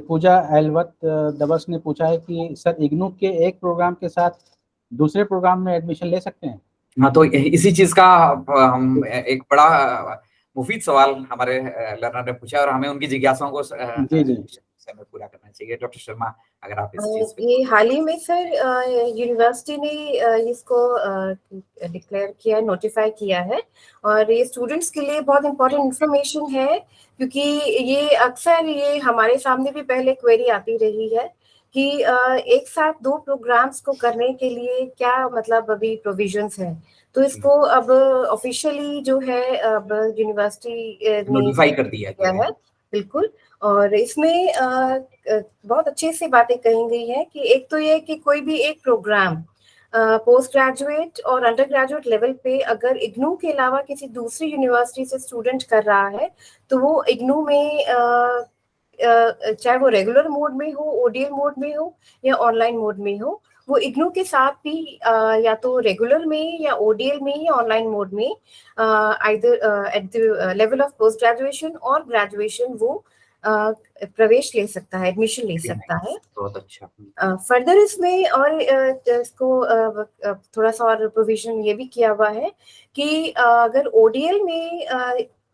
पूजा एलवत दबस ने पूछा है कि सर इग्नू के एक प्रोग्राम के साथ दूसरे प्रोग्राम में एडमिशन ले सकते हैं? हाँ, तो इसी चीज का हम एक बड़ा मुफीद सवाल हमारे लर्नर ने पूछा और हमें उनकी जिज्ञासाओं को में पूरा करना चाहिए। डॉक्टर शर्मा, अगर आप इस चीज पे। ये हाल ही में सर यूनिवर्सिटी ने इसको डिक्लेयर किया, नोटिफाई किया है, और ये स्टूडेंट्स के लिए बहुत इंपॉर्टेंट इंफॉर्मेशन है, क्योंकि ये अक्सर ये हमारे सामने भी पहले क्वेरी आती रही है कि एक साथ 2 प्रोग्राम्स को करने के लिए क्या मतलब अभी प्रोविजंस है। तो इसको अब ऑफिशियली जो है अब यूनिवर्सिटी नोटिफाई कर दिया गया है। बिल्कुल। और इसमें बहुत अच्छे से बातें कही गई है कि एक तो ये कि कोई भी एक प्रोग्राम पोस्ट ग्रेजुएट और अंडर ग्रेजुएट लेवल पे अगर इग्नू के अलावा किसी दूसरी यूनिवर्सिटी से स्टूडेंट कर रहा है तो वो इग्नू में चाहे वो रेगुलर मोड में हो, ओडीएल मोड में हो या ऑनलाइन मोड में हो, वो इग्नू के साथ भी या तो रेगुलर में या ओडीएल में या ऑनलाइन मोड में either at the level of post graduation और ग्रेजुएशन वो प्रवेश ले सकता है, एडमिशन ले सकता है। बहुत अच्छा। फर्दर इसमें और इसको थोड़ा सा और प्रोविजन ये भी किया हुआ है कि अगर ओडीएल में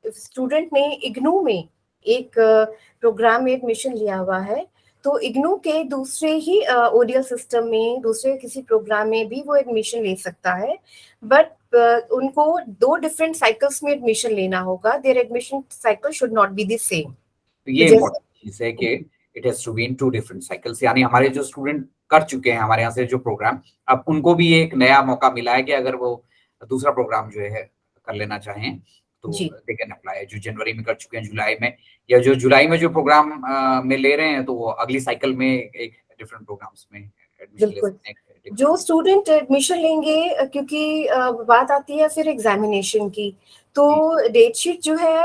स्टूडेंट ने इग्नू में एक प्रोग्राम में एडमिशन लिया हुआ है, तो इग्नू के दूसरे ही ओडीएल सिस्टम में, दूसरे किसी प्रोग्राम में भी वो एडमिशन ले सकता है, बट उनको 2 डिफरेंट साइकिल्स में एडमिशन लेना होगा. Their admission cycle should not be the same. तो ये इम्पोर्टेंट चीज है कि it has to be in 2 different cycles. यानी हमारे जो स्टूडेंट कर चुके हैं हमारे यहाँ से जो प्रोग्राम, अब उनको भी एक नया मौका मिला है कि अगर वो दूसरा प्रोग्राम जो है कर लेना चाहें तो दे कैन अप्लाई. जो जनवरी में कर चुके हैं, जुलाई में, या जो जुलाई में जो प्रोग्राम में ले रहे हैं, तो वो अगली साइकिल में एक डिफरेंट प्रोग्राम्स में एडमिशन ले सकते हैं. जो स्टूडेंट एडमिशन लेंगे, क्योंकि बात आती है फिर एग्जामिनेशन की, तो डेट शीट जो है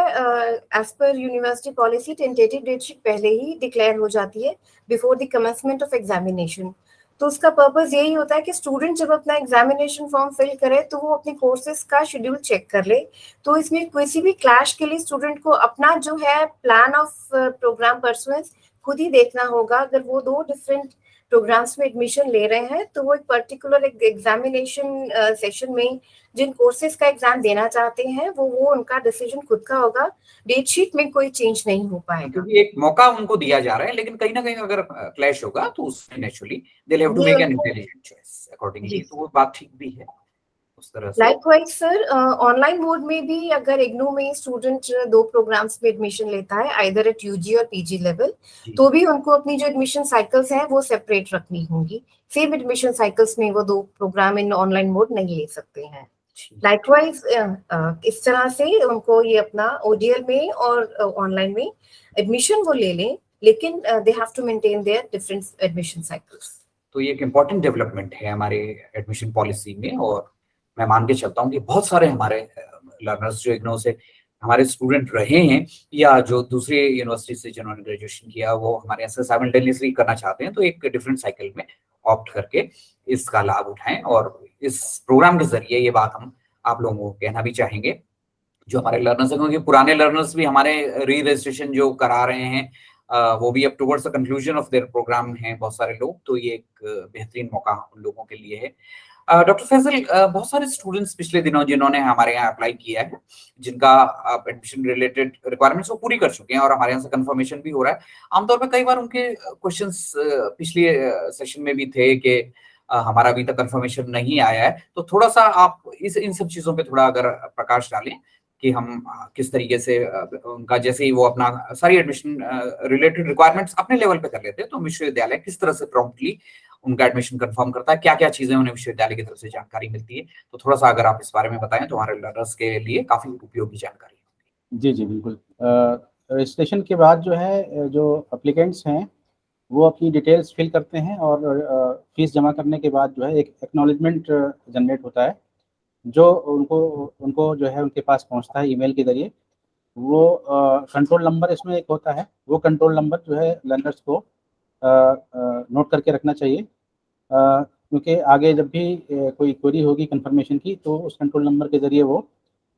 as per university policy tentative date sheet पहले ही डिक्लेयर हो जाती है before the commencement of examination. तो उसका पर्पस यही होता है कि स्टूडेंट जब अपना एग्जामिनेशन फॉर्म फिल करे तो वो अपने कोर्सेज का शेड्यूल चेक कर ले. तो इसमें किसी भी क्लैश के लिए स्टूडेंट को अपना जो है प्लान ऑफ प्रोग्राम परसुएंस खुद ही देखना होगा. अगर वो 2 डिफरेंट प्रोग्राम्स में एडमिशन ले रहे हैं तो वो एक पर्टिकुलर एग्जामिनेशन सेशन में जिन कोर्सेज का एग्जाम देना चाहते हैं वो उनका डिसीजन खुद का होगा. डेट शीट में कोई चेंज नहीं हो पाएगा, क्योंकि एक मौका उनको दिया जा रहा है, लेकिन कहीं ना कहीं अगर क्लैश होगा तो उसमें naturally they have to make an intelligent choice accordingly. तो वो बात ठीक भी है उस तरह से. लाइकवाइज सर, ऑनलाइन मोड में भी अगर इग्नू में स्टूडेंट 2 प्रोग्राम्स में एडमिशन लेता है, आइदर एट यूजी और पीजी लेवल, तो भी उनको अपनी जो एडमिशन साइकिल्स हैं वो सेपरेट रखनी होंगी. सेम एडमिशन साइकिल्स में वो 2 प्रोग्राम इन ऑनलाइन मोड नहीं ले सकते हैं. लाइकवाइज इस तरह से उनको ये अपना ओडीएल में और ऑनलाइन में एडमिशन वो ले लें, लेकिन they have to maintain their different admission cycles. तो ये एक इम्पोर्टेंट डेवलपमेंट है हमारे एडमिशन पॉलिसी में, और मैं मान के चलता हूँ कि बहुत सारे हमारे लर्नर्स जो इग्नू से हमारे स्टूडेंट रहे हैं या जो दूसरी यूनिवर्सिटी से जिन्होंने ग्रेजुएशन किया वो हमारे यहाँ से साइमल्टेनियसली करना चाहते हैं, तो एक डिफरेंट साइकिल में ऑप्ट करके इसका लाभ उठाएं. और इस प्रोग्राम के जरिए ये बात हम आप लोगों को कहना भी चाहेंगे जो हमारे लर्नर्स हैं, क्योंकि पुराने लर्नर्स भी हमारे री रजिस्ट्रेशन जो करा रहे हैं वो भी अब towards the conclusion of their programme हैं बहुत सारे लोग. तो ये एक बेहतरीन मौका उन लोगों के लिए है. डॉक्टर फैसल, बहुत सारे स्टूडेंट्स पिछले दिनों जिन्होंने हमारे यहाँ अप्लाई किया है, जिनका एडमिशन रिलेटेड रिक्वायरमेंट्स वो पूरी कर चुके हैं और हमारे यहाँ से कंफर्मेशन भी हो रहा है. आमतौर पर कई बार उनके क्वेश्चंस पिछले सेशन में भी थे कि हमारा अभी तक कंफर्मेशन नहीं आया है. तो थोड़ा सा आप इन सब चीजों पे थोड़ा अगर प्रकाश डालें कि हम किस तरीके से उनका, जैसे ही वो अपना सारी एडमिशन रिलेटेड रिक्वायरमेंट्स अपने लेवल पे कर लेते हैं, तो विश्वविद्यालय किस तरह से प्रॉम्प्टली उनका एडमिशन कंफर्म करता है, क्या क्या चीजें उन्हें विश्वविद्यालय की तरफ से जानकारी मिलती है. तो थोड़ा सा अगर आप इस बारे में बताएं तो हमारे लर्नर्स के लिए काफी उपयोगी जानकारी होगी. जी बिल्कुल. रजिस्ट्रेशन के बाद जो है जो एप्लीकेंट्स हैं वो अपनी डिटेल्स फिल करते हैं और फीस जमा करने के बाद जो है एक एक्नॉलेजमेंट जनरेट होता है जो उनको जो है उनके पास पहुंचता है ईमेल के जरिए. वो कंट्रोल नंबर इसमें एक होता है, वो कंट्रोल नंबर जो है लर्नर्स को नोट करके रखना चाहिए, क्योंकि आगे जब भी कोई क्वेरी होगी कंफर्मेशन की तो उस कंट्रोल नंबर के ज़रिए वो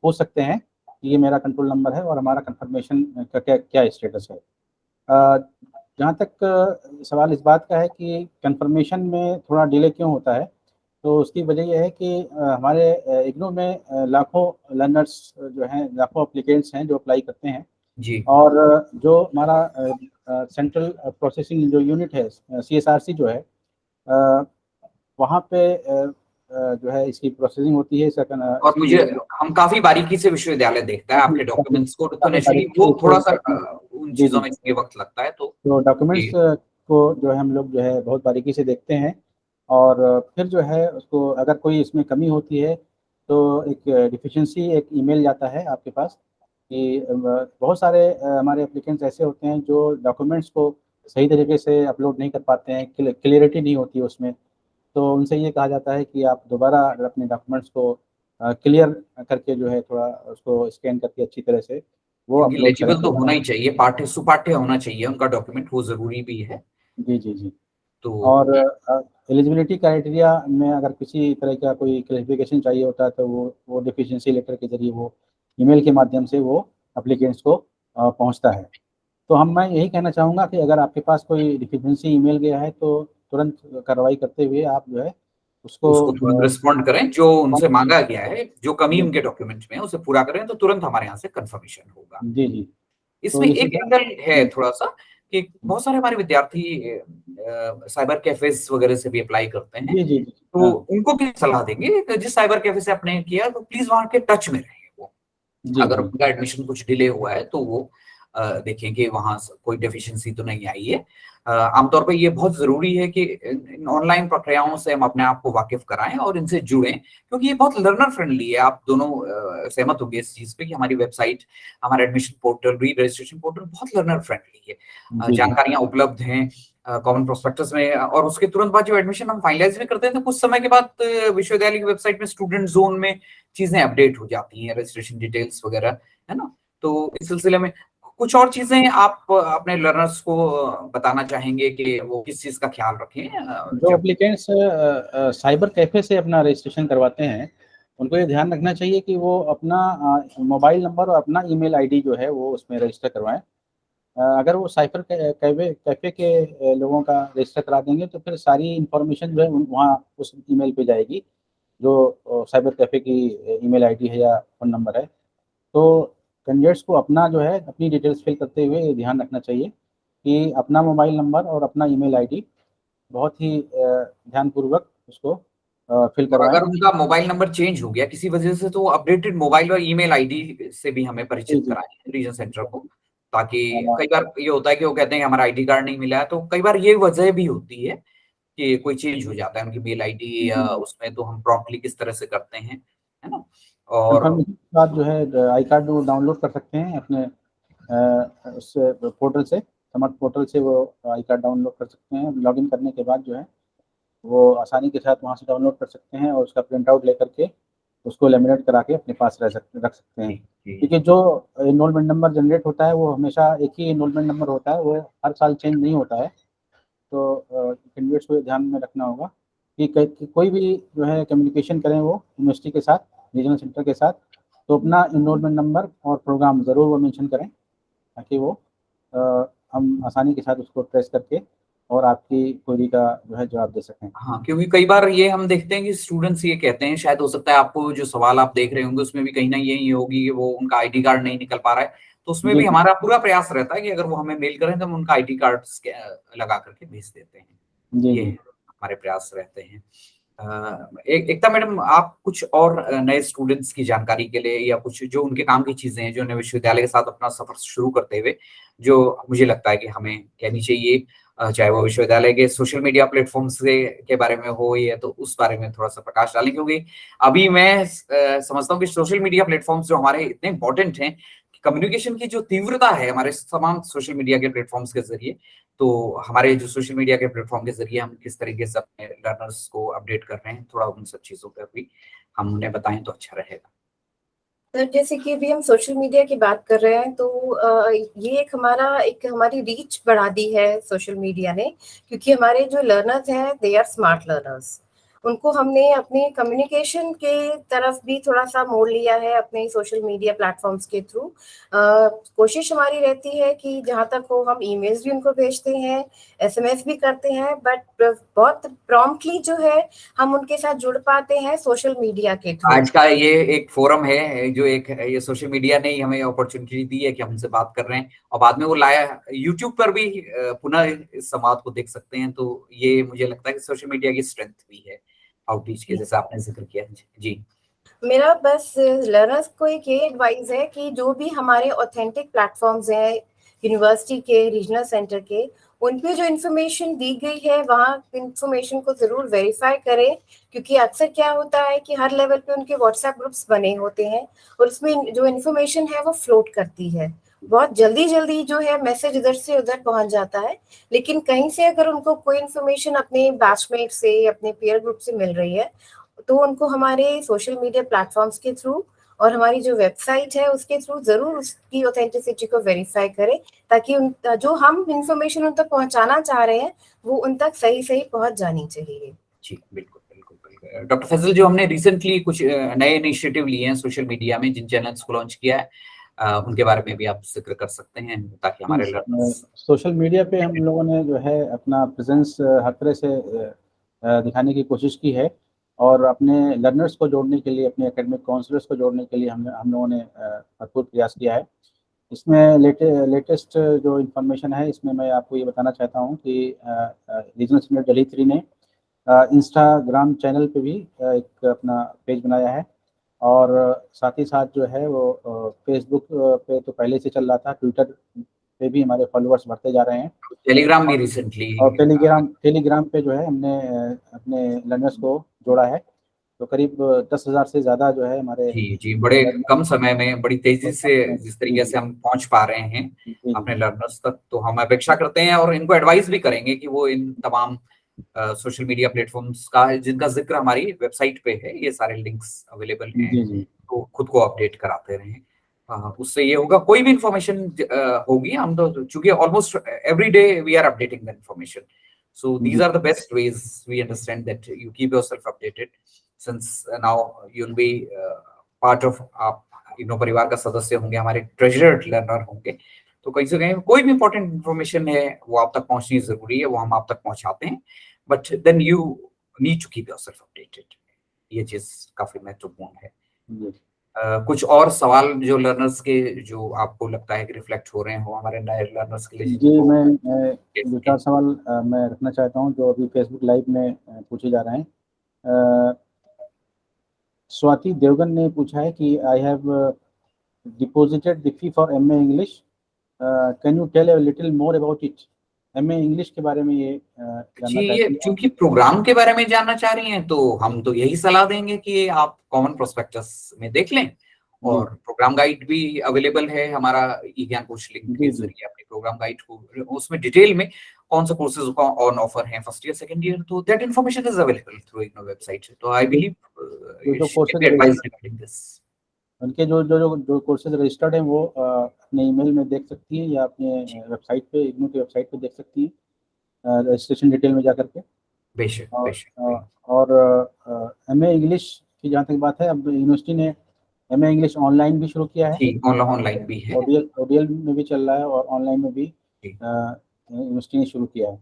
पूछ सकते हैं कि ये मेरा कंट्रोल नंबर है और हमारा कंफर्मेशन का क्या स्टेटस है. जहाँ तक सवाल इस बात का है कि कंफर्मेशन में थोड़ा डिले क्यों होता है, तो उसकी वजह यह है कि हमारे इग्नू में लाखों लर्नर्स जो हैं, लाखों एप्लीकेंट्स हैं जो अप्लाई करते हैं जी. और जो हमारा सेंट्रल प्रोसेसिंग जो यूनिट है CSRC जो है वहाँ पे जो है इसकी प्रोसेसिंग होती है. और हम काफी बारीकी से विश्वविद्यालय देखता है आपके डॉक्यूमेंट्स को, तो नेचुरली वो थोड़ा सा उन चीजों में ये वक्त लगता है. तो डॉक्यूमेंट्स को जो है हम लोग जो है बहुत बारीकी से देखते हैं और फिर जो है उसको अगर कोई इसमें कमी होती है तो एक डिफिशिएंसी एक ईमेल जाता है आपके पास कि बहुत सारे हमारे एप्लीकेंट्स ऐसे होते हैं जो डॉक्यूमेंट्स को सही तरीके से अपलोड नहीं कर पाते हैं, क्लियरिटी नहीं होती है उसमें. तो उनसे ये कहा जाता है कि आप दोबारा अपने डॉक्यूमेंट्स को क्लियर करके जो है थोड़ा उसको स्कैन करके अच्छी तरह से वो लेजिबल तो होना ही चाहिए, पाठ्य सुपाठ्य होना चाहिए उनका डॉक्यूमेंट, वो जरूरी भी है. जी. तो और एलिजिबिलिटी क्राइटेरिया में अगर किसी तरह का कोई क्लैरिफिकेशन चाहिए होता है तो वो डिफिशिएंसी लेटर के जरिए वो ईमेल के माध्यम से वो एप्लीकेंट्स को पहुंचता है. तो मैं यही कहना चाहूँगा कि अगर आपके पास कोई डिफिशिएंसी ईमेल गया है तो तुरंत कार्रवाई करते हुए आप जो है उसको तुरंत रिस्पॉन्ड करें, जो उनसे मांगा गया है, जो कमी उनके डॉक्यूमेंट में है उसे पूरा करें, तो तुरंत हमारे यहाँ से कंफर्मेशन होगा। जी जी। तो इसमें इसी एक एंगल है थोड़ा सा कि बहुत सारे हमारे विद्यार्थी साइबर कैफेज वगैरह से भी अप्लाई करते हैं, जी जी जी। तो उनको भी सलाह देंगे कि जिस साइबर कैफे से आपने किया तो प्लीज वहां के टच में रहें। वो जी अगर जी उनका एडमिशन कुछ डिले हुआ है तो वो देखें कि वहां कोई डेफिशिएंसी तो नहीं आई है। आमतौर पर ये बहुत जरूरी है कि इन ऑनलाइन प्रक्रियाओं से हम अपने आप को वाकिफ कराएं और इनसे जुड़ें, क्योंकि ये बहुत लर्नर फ्रेंडली है। आप दोनों सहमत होंगे इस चीज पे कि हमारी वेबसाइट, हमारा एडमिशन पोर्टल, री रजिस्ट्रेशन पोर्टल बहुत लर्नर फ्रेंडली है। जी। जानकारियां उपलब्ध हैं कॉमन प्रोस्पेक्टस में, और उसके तुरंत बाद जो एडमिशन हम फाइनलाइज भी करते हैं तो कुछ समय के बाद विश्वविद्यालय की वेबसाइट में स्टूडेंट जोन में चीजें अपडेट हो जाती हैं, रजिस्ट्रेशन डिटेल्स वगैरह, है ना। तो इस सिलसिले में कुछ और चीजें आप अपने लर्नर्स को बताना चाहेंगे कि वो किस चीज का ख्याल रखें जो एप्लीकेंट्स साइबर कैफे से अपना रजिस्ट्रेशन करवाते हैं, उनको ये ध्यान रखना चाहिए कि वो अपना मोबाइल नंबर और अपना ईमेल आईडी जो है वो उसमें रजिस्टर करवाएं। अगर वो साइबर कैफे के लोगों का रजिस्टर करा देंगे तो फिर सारी इंफॉर्मेशन जो है वहाँ उस ईमेल पे जाएगी, जो साइबर कैफे की ईमेल आईडी है या फ़ोन नंबर है। तो कैंडिडेट्स को अपना जो है अपनी डिटेल्स फिल करते हुए ये ध्यान रखना चाहिए कि अपना मोबाइल नंबर और अपना ईमेल आईडी बहुत ही ध्यानपूर्वक उसको फिल और करवाएं। अगर उनका मोबाइल नंबर चेंज हो गया किसी वजह से तो अपडेटेड मोबाइल और ईमेल आईडी से भी हमें जी परिचित जी। कराएं रीजन सेंटर को, ताकि हाँ, कई बार ये होता है कि वो कहते हैं कि हमारा आईडी कार्ड नहीं मिला है, तो कई बार ये वजह भी होती है कि कोई चेंज हो जाता है उनकी मेल आईडी या उसमें, तो हम प्रॉम्प्टली किस तरह से करते हैं, है ना। और कंफर्मेशन के बाद जो है आई कार्ड वो डाउनलोड कर सकते हैं अपने उस पोर्टल से, समर्थ पोर्टल से वो आई कार्ड डाउनलोड कर सकते हैं। लॉगिन करने के बाद जो है वो आसानी के साथ वहाँ से डाउनलोड कर सकते हैं और उसका प्रिंट आउट लेकर के उसको लेमिनेट करा के अपने पास रख सकते हैं। क्योंकि जो इनरोलमेंट नंबर जनरेट होता है वो हमेशा एक ही इनरोलमेंट नंबर होता है, वो हर साल चेंज नहीं होता है। तो कैंडिडेट्स को ध्यान में रखना होगा कि कोई भी जो है कम्युनिकेशन करें वो यूनिवर्सिटी के साथ, रीजनल सेंटर के साथ, तो अपना इनरोलमेंट नंबर और प्रोग्राम ज़रूर वो मेंशन करें, ताकि वो हम आसानी के साथ उसको ट्रेस करके और आपकी क्वेरी का जो है जवाब दे सकें। हाँ, क्योंकि कई बार ये हम देखते हैं कि स्टूडेंट्स ये कहते हैं, शायद हो सकता है आपको जो सवाल आप देख रहे होंगे उसमें भी कहीं ना यही होगी कि वो उनका आईडी कार्ड नहीं निकल पा रहा है, तो उसमें जी भी हमारा पूरा प्रयास रहता है कि अगर वो हमें मेल करें तो हम उनका आईडी कार्ड लगा करके भेज देते हैं। जी ये जी। हमारे प्रयास रहते हैं। एकता मैडम, आप कुछ और नए स्टूडेंट्स की जानकारी के लिए या कुछ जो उनके काम की चीजें हैं जो उन्हें विश्वविद्यालय के साथ अपना सफर शुरू करते हुए जो मुझे लगता है कि हमें कहनी चाहिए, चाहे वो विश्वविद्यालय के सोशल मीडिया प्लेटफॉर्म्स के बारे में हो या तो उस बारे में थोड़ा सा प्रकाश डालें, क्योंकि अभी मैं समझता हूँ कि सोशल मीडिया प्लेटफॉर्म्स जो हमारे इतने इंपॉर्टेंट हैं, कम्युनिकेशन की जो तीव्रता है हमारे तमाम सोशल मीडिया के प्लेटफॉर्म्स के जरिए, तो हमारे जो सोशल मीडिया के प्लेटफॉर्म के जरिए हम किस तरीके से अपने लर्नर्स को अपडेट कर रहे हैं, थोड़ा उन सब चीजों पर भी हम उन्हें बताएं तो अच्छा रहेगा। तो जैसे कि अभी हम सोशल मीडिया की बात कर रहे हैं, तो ये एक हमारी रीच बढ़ा दी है सोशल मीडिया ने, क्योंकि हमारे जो लर्नर्स हैं दे आर स्मार्ट लर्नर्स। उनको हमने अपने कम्युनिकेशन के तरफ भी थोड़ा सा मोड़ लिया है अपने सोशल मीडिया प्लेटफॉर्म्स के थ्रू। कोशिश हमारी रहती है कि जहाँ तक हो हम ईमेल्स भी उनको भेजते हैं, एसएमएस भी करते हैं, बट बहुत प्रॉम्प्टली जो है हम उनके साथ जुड़ पाते हैं सोशल मीडिया के थ्रू। आज का ये एक फोरम है जो एक ये सोशल मीडिया ने ही हमें अपॉर्चुनिटी दी है कि हम उनसे बात कर रहे हैं, और बाद में वो लाया यूट्यूब पर भी पुनः इस संवाद को देख सकते हैं। तो ये मुझे लगता है कि सोशल मीडिया की स्ट्रेंथ भी है आउटरीच के, जैसे आपने जिक्र किया। जी, मेरा बस लर्नर्स को एक ये एडवाइस है कि जो भी हमारे ऑथेंटिक प्लेटफॉर्म्स हैं यूनिवर्सिटी के, रीजनल सेंटर के, उन पे जो इन्फॉर्मेशन दी गई है वहाँ इन्फॉर्मेशन को जरूर वेरीफाई करें, क्योंकि अक्सर क्या होता है कि हर लेवल पे उनके व्हाट्सएप ग्रुप्स बने होते हैं और उसमें जो इन्फॉर्मेशन है वो फ्लोट करती है। बहुत जल्दी जल्दी जो है मैसेज इधर से उधर पहुंच जाता है, लेकिन कहीं से अगर उनको कोई इन्फॉर्मेशन अपने बैचमेट से, अपने पीयर ग्रुप से मिल रही है, तो उनको हमारे सोशल मीडिया प्लेटफॉर्म्स के थ्रू और हमारी जो वेबसाइट है उसके थ्रू जरूर उसकी ऑथेंटिसिटी को वेरीफाई करें, ताकि जो हम इंफॉर्मेशन उन तक पहुंचाना चाह रहे हैं वो उन तक सही सही पहुंच जानी चाहिए। जी, बिल्कुल बिल्कुल बिल्कुल। डॉक्टर फैजल, जो हमने रिसेंटली कुछ नए इनिशिएटिव लिए हैं सोशल मीडिया में, जिन चैनल्स को लॉन्च किया है, उनके बारे में भी आप जिक्र कर सकते हैं ताकि हमारे लर्नर्स। सोशल मीडिया पे हम लोगों ने जो है अपना प्रेजेंस हर तरह से दिखाने की कोशिश की है। और अपने लर्नर्स को जोड़ने के लिए, अपने एकेडमिक काउंसलर्स को जोड़ने के लिए हम लोगों ने भरपूर प्रयास किया है। इसमें लेटेस्ट जो इन्फॉर्मेशन है, इसमें मैं आपको ये बताना चाहता हूँ कि रीजनल सेंटर दिल्ली 3 ने इंस्टाग्राम चैनल पे भी एक अपना पेज बनाया है, और साथ ही साथ जो है वो फेसबुक पे तो पहले से चल रहा था, ट्विटर पे भी हमारे फॉलोअर्स बढ़ते जा रहे हैं, टेलीग्राम भी रिसेंटली, और टेलीग्राम पे जो है हमने अपने लर्नर्स को जोड़ा है। तो करीब 10,000 से ज़्यादा जो है हमारे जी बड़े कम समय में बड़ी तेजी से जिस तरीके से हम पहुंच पा रहे हैं अपने लर्नर्स तक, तो हम अपेक्षा करते हैं और इनको एडवाइस भी करेंगे कि वो इन तमाम सोशल मीडिया प्लेटफॉर्म्स का जिनका जिक्र हमारी वेबसाइट पे है, ये सारे लिंक्स अवेलेबल हैं, तो खुद को अपडेट कराते रहें। उससे ये होगा, कोई भी इंफॉर्मेशन होगी, हम तो चूंकि almost every day we are updating the information, so these are the best ways we understand that you keep yourself updated, since now you'll be part of, आप परिवार का सदस्य होंगे, हमारे ट्रेजर्ड लर्नर होंगे, तो कहीं से कहीं कोई भी इंपॉर्टेंट इंफॉर्मेशन है वो आप तक पहुंचनी जरूरी है, वो हम आप तक पहुंचाते हैं, but then you need to keep yourself updated, ये चीज काफी महत्वपूर्ण है। कुछ और सवाल जो लर्नर्स के, जो आपको लगता है कि रिफ्लेक्ट हो रहे हो हमारे नए लर्नर्स के लिए? जी, मैं 2-4 सवाल मैं रखना चाहता हूं जो अभी फेसबुक लाइव में पूछे जा रहे हैं। स्वाति देवगन ने पूछा है कि I have deposited the fee for MA English, can you tell a little more about it? MA English के बारे में ये जानना चाहती हैं। क्योंकि प्रोग्राम के बारे में जानना चाह रही हैं, तो हम तो यही सलाह देंगे कि आप कॉमन प्रोस्पेक्टस में देख लें, और प्रोग्राम गाइड भी अवेलेबल है हमारा ई-ज्ञान कोश लिंक के जरिए, अपने प्रोग्राम गाइड को, उसमें डिटेल में कौन सा कोर्सेज ऑन ऑफर हैं फर्स्ट ईयर सेकंड ईयर, तो that information is available through IGNOU website. तो आई बिलीव उनके जो कोर्सेज रजिस्टर्ड हैं वो अपने ईमेल में देख सकती हैं, या अपने वेबसाइट पे, इग्नू की वेबसाइट पे देख सकती हैं रजिस्ट्रेशन डिटेल में जाकर के। बेशक। और MA इंग्लिश की जहाँ तक बात है, अब यूनिवर्सिटी ने MA इंग्लिश ऑनलाइन भी शुरू किया है, ऑनलाइन भी है, ODL में भी चल रहा है, और ऑनलाइन में भी यूनिवर्सिटी ने शुरू किया है,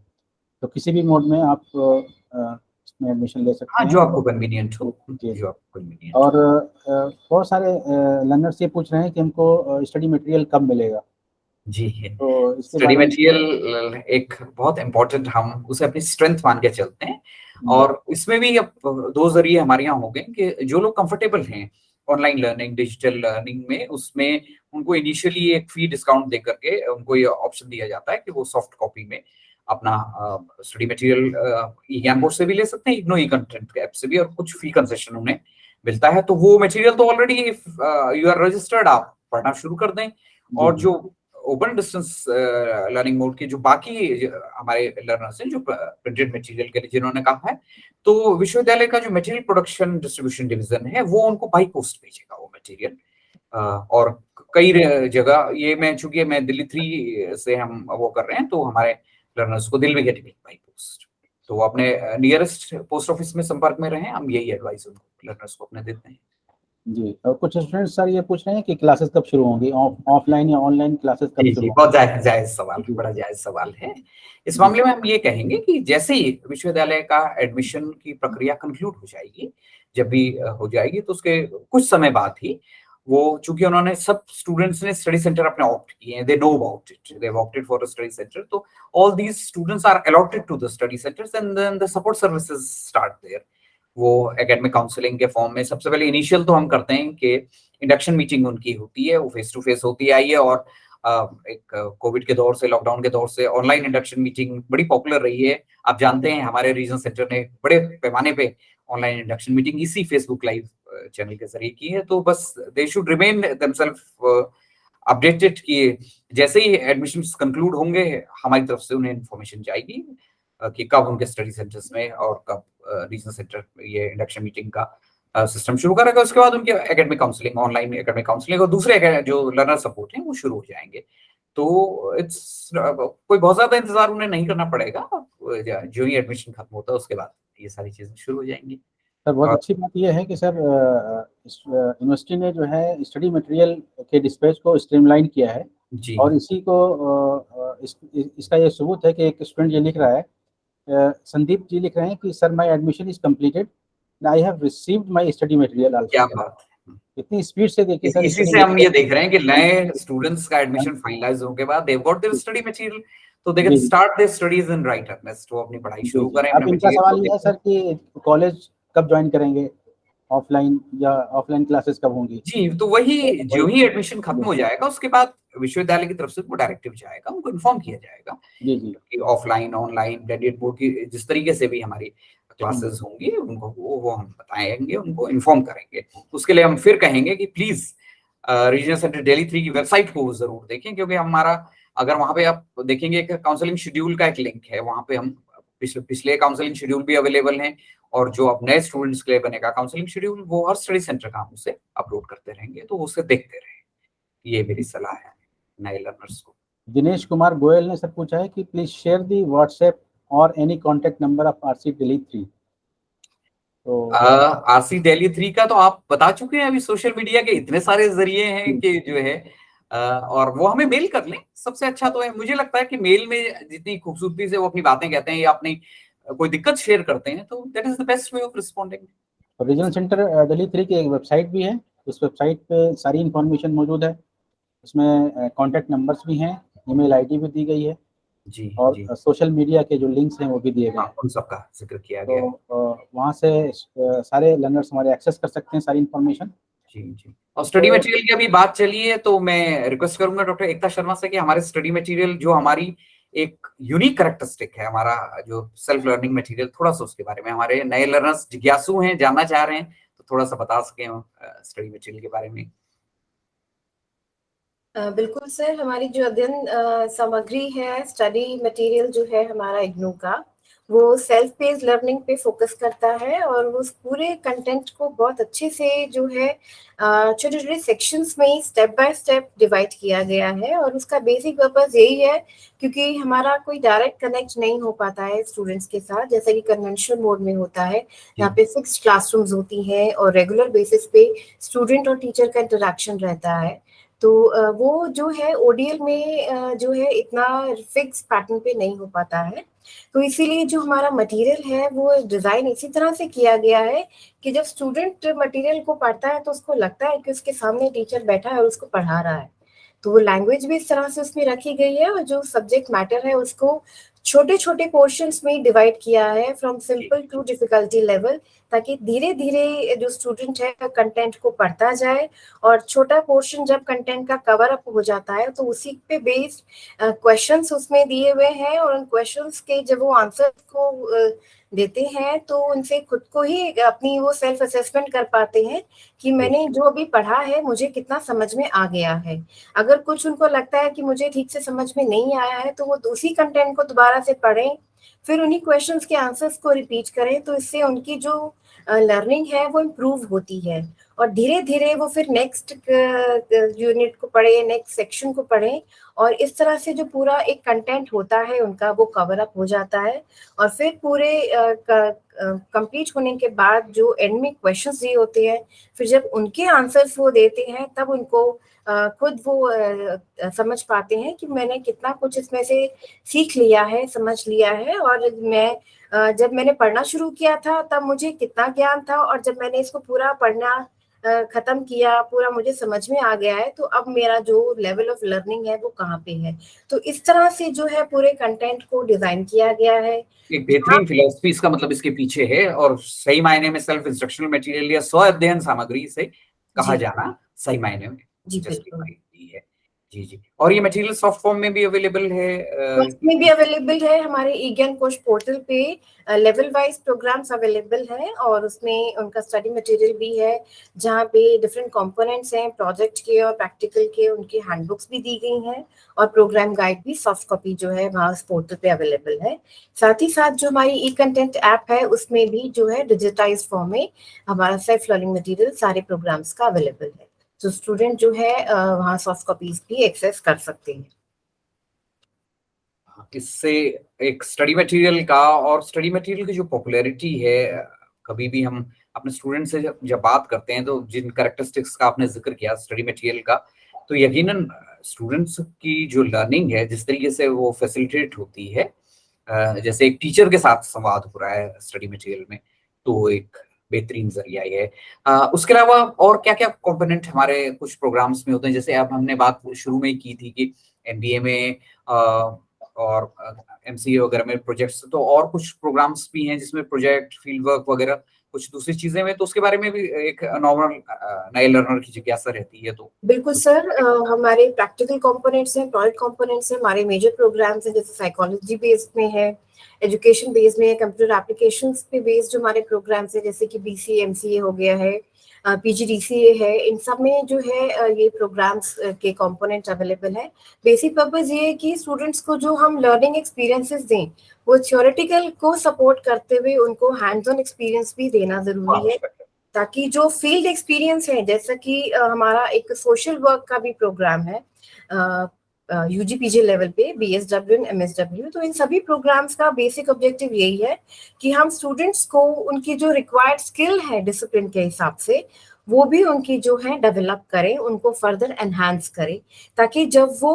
तो किसी भी मोड में आप इसमें एडमिशन ले सकते हैं, जो आपको कन्वीनियंट हो। और बहुत सारे लर्नर्स ये पूछ रहे हैं कि हमको स्टडी मटेरियल कब मिलेगा? जी, तो स्टडी मटेरियल एक बहुत इम्पोर्टेंट, हम उसे अपनी स्ट्रेंथ मान के चलते हैं, और इसमें भी अब 2 जरिए हमारे यहाँ हो गए कि जो लोग कंफर्टेबल हैं ऑनलाइन लर्निंग, डिजिटल लर्निंग में, उसमें उनको इनिशियली एक फी डिस्काउंट दे करके उनको ये ऑप्शन दिया जाता है कि वो सॉफ्ट कॉपी में अपना स्टडी मटेरियल ई-ज्ञान कोर्स से भी ले सकते हैं, इग्नो ई-कंटेंट ऐप से भी, और कुछ फी कंसेशन उन्हें मिलता है। तो वो मटेरियल तो ऑलरेडी यू आर रजिस्टर्ड, आप पढ़ना शुरू कर दें, और जो ओपन डिस्टेंस लर्निंग मोड के जो बाकी हमारे लर्नर्स हैं, जो प्रिंटेड मटेरियल के लिए जिन्होंने कहा है, तो विश्वविद्यालय का जो मटेरियल प्रोडक्शन डिस्ट्रीब्यूशन डिवीजन है वो उनको बाई पोस्ट भेजेगा वो मटेरियल। और कई जगह ये, चूंकि मैं दिल्ली 3 से हम वो कर रहे हैं, तो हमारे लर्नर्स को दिल भी गेटिंग बाई पोस्ट, तो वो अपने नियरेस्ट पोस्ट ऑफिस में संपर्क में रहें, हम यही एडवाइस लर्नर्स को अपने देते हैं। जी, और कुछ स्टूडेंट्स सर ये पूछ रहे हैं कि क्लासेस कब शुरू होंगी, ऑफलाइन या ऑनलाइन क्लासेस कब शुरू होंगी? बहुत जायज सवाल, बड़ा जायज सवाल है। इस मामले में हम ये कहेंगे कि जैसे ही विश्वविद्यालय का एडमिशन की प्रक्रिया कंक्लूड हो जाएगी, जब भी हो जाएगी, तो उसके कुछ समय बाद ही वो, चूंकि उन्होंने सब स्टूडेंट्स ने स्टडी सेंटर अपने ऑप्ट किए हैं, they know about it, they have opted for a study centre, तो all these students are allotted to the study centres, and then the support services start there. वो academic counselling के form में सबसे पहले initial तो हम करते हैं कि इंडक्शन मीटिंग उनकी होती है, वो फेस टू फेस होती आई है, और एक कोविड के दौर से, लॉकडाउन के दौर से ऑनलाइन इंडक्शन मीटिंग बड़ी पॉपुलर रही है। आप जानते हैं हमारे रीजनल सेंटर ने बड़े पैमाने पे ऑनलाइन इंडक्शन मीटिंग इसी फेसबुक लाइव चैनल के जरिए की है, तो बस they should remain themselves updated कि जैसे ही एडमिशंस कंक्लूड होंगे, हमारी तरफ से उन्हें इन्फॉर्मेशन जाएगी कि कब उनके स्टडी सेंटर्स में और कब रीजनल सेंटर ये इंडक्शन मीटिंग का सिस्टम शुरू करेगा। उसके बाद उनके academic counselling, online academic counselling, और दूसरे जो लर्नर सपोर्ट हैं वो शुरू हो जाएंगे। तो इट्स कोई बहुत ज्यादा इंतजार उन्हें नहीं करना पड़ेगा, जो ही एडमिशन खत्म होता है उसके बाद ये सारी चीजें शुरू हो जाएंगी। सर बहुत अच्छी बात यह है कि सर यूनिवर्सिटी ने जो है स्टडी मटेरियल के डिस्पैच को स्ट्रीमलाइन किया है जी, और इसी को इसका ये सबूत है कि एक स्टूडेंट ये लिख रहा है, संदीप जी लिख रहे हैं कि sir my admission is completed I have received my study material also. क्या बात है। इतनी स्पीड से देखिए सर, इसी से हम ये देख रहे हैं कि नए स्टूडेंट्स का एडमिशन फाइनलाइज होने के बाद they got their study material, तो दे कैन जी। Start their studies in right earnest, वो अपनी पढ़ाई शुरू करें, अब अपने इनका मटेरियल सवाल को ये है सर कि कॉलेज कब ज्वाइन करेंगे, ऑफलाइन या ऑफलाइन क्लासेस कब होंगी? जी। तो वही जो ही एडमिशन खत्म हो जाएगा उसके बाद विश्वविद्यालय की तरफ से वो डायरेक्टिव जाएगा, उनको इन्फॉर्म किया जाएगा जी जी कि ऑफलाइन ऑनलाइन कैंडिडेट बोर्ड की जिस तरीके से भी हमारी क्लासेस होंगी उनको वो हम बताएंगे, उनको इन्फॉर्म करेंगे। उसके लिए हम फिर कहेंगे कि प्लीज रीजनल सेंटर दिल्ली 3 की वेबसाइट को जरूर देखें, क्योंकि हमारा अगर वहां पे आप देखेंगे एक काउंसलिंग शेड्यूल का एक लिंक है, वहां पे हम पिछले काउंसलिंग शेड्यूल भी अवेलेबल हैं, और जो अब नए स्टूडेंट्स के लिए बनेगा काउंसलिंग शेड्यूल वो हर स्टडी सेंटर का हम उसे अपलोड करते रहेंगे, तो उसे देखते रहें। ये मेरी सलाह है नए लर्नर्स को। दिनेश कुमार गोयल ने सर पूछा है कि प्लीज शेयर दी व्हाट्सएप और any contact number of RC Delhi 3। तो आरसी दिल्ली 3 का तो आप बता चुके हैं, अभी सोशल मीडिया के इतने सारे जरिए हैं कि जो है और वो हमें मेल कर लें, सबसे अच्छा तो है। मुझे लगता है कि मेल में जितनी खूबसूरती से वो अपनी बातें कहते हैं या अपनी कोई दिक्कत शेयर करते हैं, तो that is the best way of responding. Regional centre Delhi 3 की एक वेबसाइट भी है, उस वेबसाइट पे सारी इंफॉर्मेशन मौजूद है, उसमें कॉन्टैक्ट नंबर्स भी हैं, ईमेल आईडी भी दी गई है जी और जी। सोशल मीडिया के जो लिंक्स हैं वो भी दिए गए हैं, उन सबका जिक्र किया गया है। तो वहाँ से सारे लर्नर्स हमारे एक्सेस कर सकते हैं सारी इंफॉर्मेशन। जी जी। और स्टडी मटेरियल की अभी बात चली है तो मैं रिक्वेस्ट करूंगा डॉक्टर एकता शर्मा से कि हमारे स्टडी मटेरियल जो हमारी एक यूनिक कैरेक्टरिस्टिक है, हमारा जो सेल्फ लर्निंग मटेरियल, थोड़ा सा उसके बारे में हमारे नए लर्नर्स जिज्ञासु हैं, जानना चाह रहे हैं, तो थोड़ा सा बता सकें स्टडी मटेरियल के बारे में। बिल्कुल सर, हमारी जो अध्ययन सामग्री है, स्टडी मटेरियल जो है हमारा इग्नू का, वो सेल्फ पेस्ड लर्निंग पे फोकस करता है और उस पूरे कंटेंट को बहुत अच्छे से जो है छोटे छोटे सेक्शंस में स्टेप बाय स्टेप डिवाइड किया गया है। और उसका बेसिक पर्पस यही है, क्योंकि हमारा कोई डायरेक्ट कनेक्ट नहीं हो पाता है स्टूडेंट्स के साथ, जैसे कि कन्वेंशनल मोड में होता है, यहाँ पे फिक्स्ड क्लासरूम्स होती हैं और रेगुलर बेसिस पे स्टूडेंट और टीचर का इंटरेक्शन रहता है। तो वो जो है ओडीएल में जो है इतना फिक्स पैटर्न पे नहीं हो पाता है। तो इसीलिए जो हमारा मटेरियल है वो डिजाइन इसी तरह से किया गया है कि जब स्टूडेंट मटेरियल को पढ़ता है तो उसको लगता है कि उसके सामने टीचर बैठा है और उसको पढ़ा रहा है। तो वो लैंग्वेज भी इस तरह से उसमें रखी गई है और जो सब्जेक्ट मैटर है उसको छोटे छोटे पोर्शंस में डिवाइड किया है from simple to difficulty level, ताकि धीरे धीरे जो स्टूडेंट है कंटेंट को पढ़ता जाए और छोटा पोर्शन जब कंटेंट का कवर अप हो जाता है तो उसी पे बेस्ड क्वेश्चंस उसमें दिए हुए हैं और उन क्वेश्चंस के जब वो आंसर को देते हैं तो उनसे खुद को ही अपनी वो सेल्फ असेसमेंट कर पाते हैं कि मैंने जो अभी पढ़ा है मुझे कितना समझ में आ गया है। अगर कुछ उनको लगता है कि मुझे ठीक से समझ में नहीं आया है तो वो उसी कंटेंट को दोबारा से पढ़ें, फिर उन्हीं क्वेश्चंस के आंसर्स को रिपीट करें, तो इससे उनकी जो लर्निंग है वो इम्प्रूव होती है और धीरे धीरे वो फिर नेक्स्ट यूनिट को पढ़े, नेक्स्ट सेक्शन को पढ़े और इस तरह से जो पूरा एक कंटेंट होता है उनका वो कवर अप हो जाता है। और फिर पूरे कंप्लीट होने के बाद जो एंड में क्वेश्चंस दिए होते हैं, फिर जब उनके आंसर्स वो देते हैं तब उनको खुद वो समझ पाते हैं कि मैंने कितना कुछ इसमें से सीख लिया है, समझ लिया है और मैं जब मैंने पढ़ना शुरू किया था तब मुझे कितना ज्ञान था और जब मैंने इसको पूरा पढ़ना खत्म किया, पूरा मुझे समझ में आ गया है, तो अब मेरा जो लेवल ऑफ लर्निंग है वो कहाँ पे है। तो इस तरह से जो है पूरे कंटेंट को डिजाइन किया गया है। एक बेहतरीन फिलॉसफी इसका मतलब इसके पीछे है और सही मायने में सेल्फ इंस्ट्रक्शनल मटेरियल या स्व अध्ययन सामग्री से कहा जाना सही मायने में जस्टिफाई है। जी जी। और ये मटेरियल सॉफ्ट फॉर्म में भी अवेलेबल है, उसमें भी अवेलेबल है, हमारे ई-ज्ञान कोश पोर्टल पे लेवल वाइज प्रोग्राम्स अवेलेबल हैं और उसमें उनका स्टडी मटेरियल भी है जहाँ पे डिफरेंट कंपोनेंट्स हैं, प्रोजेक्ट के और प्रैक्टिकल के, उनकी हैंडबुक्स भी दी गई हैं और प्रोग्राम गाइड भी सॉफ्ट कॉपी जो है वहाँ उस पोर्टल पे अवेलेबल है। साथ ही साथ जो हमारी ई कंटेंट ऐप है उसमें भी जो है डिजिटाइज फॉर्म में हमारा सेल्फ लर्निंग मटेरियल सारे प्रोग्राम्स का अवेलेबल है, तो स्टूडेंट जो है वहाँ सॉफ्ट कॉपीज भी एक्सेस कर सकते हैं। इससे एक स्टडी मटेरियल का और स्टडी मटेरियल की जो पॉपुलैरिटी है, कभी भी हम अपने स्टूडेंट से जब बात करते हैं तो जिन कैरेक्टरिस्टिक्स का आपने जिक्र किया स्टडी मटेरियल का, तो यकीनन स्टूडेंट्स की जो लर्निंग है जिस तरीके से वो फैसिलिटेट होती है, जैसे एक टीचर के साथ संवाद हो रहा है स्टडी मटेरियल में, तो एक बेहतरीन जरिया ये है। उसके अलावा और क्या क्या कंपोनेंट हमारे कुछ प्रोग्राम्स में होते हैं? जैसे अब हमने बात शुरू में की थी कि एमबीए में और एमसीए वगैरह में प्रोजेक्ट्स, तो और कुछ प्रोग्राम्स भी हैं जिसमें प्रोजेक्ट, फील्ड वर्क वगैरह कुछ दूसरी चीजें में, तो उसके बारे में भी एक नॉर्मल नए लर्नर की जिज्ञासा रहती है। तो बिल्कुल सर, हमारे प्रैक्टिकल कंपोनेंट्स हैं, प्रोजेक्ट कंपोनेंट्स हैं, हमारे मेजर प्रोग्राम्स हैं, जैसे साइकोलॉजी बेस्ड में है, एजुकेशन बेस्ड में है, कंप्यूटर एप्लीकेशंस पे बेस्ड जो हमारे प्रोग्राम्स हैं, जैसे कि बीसीए एमसीए हो गया है, पीजीडीसीए है, इन सब में जो है ये प्रोग्राम्स के कंपोनेंट अवेलेबल है। बेसिक पर्पस ये है कि स्टूडेंट्स को जो हम लर्निंग एक्सपीरियंसेस दें, वो थ्योरेटिकल को सपोर्ट करते हुए उनको हैंड्स ऑन एक्सपीरियंस भी देना जरूरी है, ताकि जो फील्ड एक्सपीरियंस है, जैसा कि हमारा एक सोशल वर्क का भी प्रोग्राम है यूजी पीजी लेवल पे, बीएसडब्ल्यू एंड एमएसडब्ल्यू, तो इन सभी प्रोग्राम्स का बेसिक ऑब्जेक्टिव यही है कि हम स्टूडेंट्स को उनकी जो रिक्वायर्ड स्किल है डिसिप्लिन के हिसाब से, वो भी उनकी जो है डेवलप करें, उनको फर्दर एनहांस करें, ताकि जब वो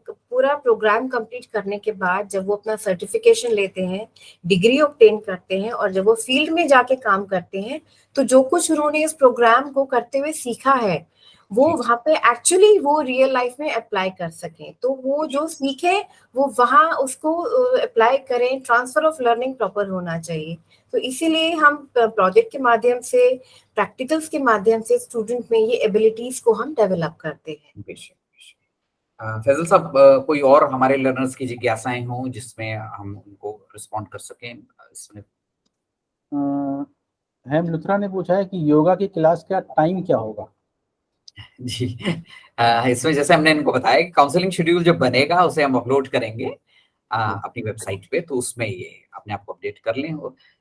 पूरा प्रोग्राम कंप्लीट करने के बाद जब वो अपना सर्टिफिकेशन लेते हैं, डिग्री ऑब्टेन करते हैं, और जब वो फील्ड में जाके काम करते हैं, तो जो कुछ उन्होंने इस प्रोग्राम को करते हुए सीखा है, वो वहां पे एक्चुअली वो रियल लाइफ में अप्लाई कर सकें। तो वो जो सीखे वो वहां उसको अप्लाई करें, ट्रांसफर ऑफ लर्निंग प्रॉपर होना चाहिए। तो इसीलिए हम प्रोजेक्ट के माध्यम से, प्रैक्टिकल्स के माध्यम से स्टूडेंट में ये एबिलिटीज को हम डेवलप करते हैं। फैजल साहब, कोई और हमारे लर्नर्स की जिज्ञासाएं हों जिसमें हम उनको रिस्पॉन्ड कर सकें इसमें? हेम लुथरा ने पूछा है कि योगा की क्लास का टाइम क्या होगा? जी, इसमें जैसे हमने इनको बताया कि काउंसलिंग शेड्यूल जब बनेगा उसे हम अपलोड करेंगे अपनी वेबसाइट पे, तो उसमें ये अपने आप को अपडेट कर लें।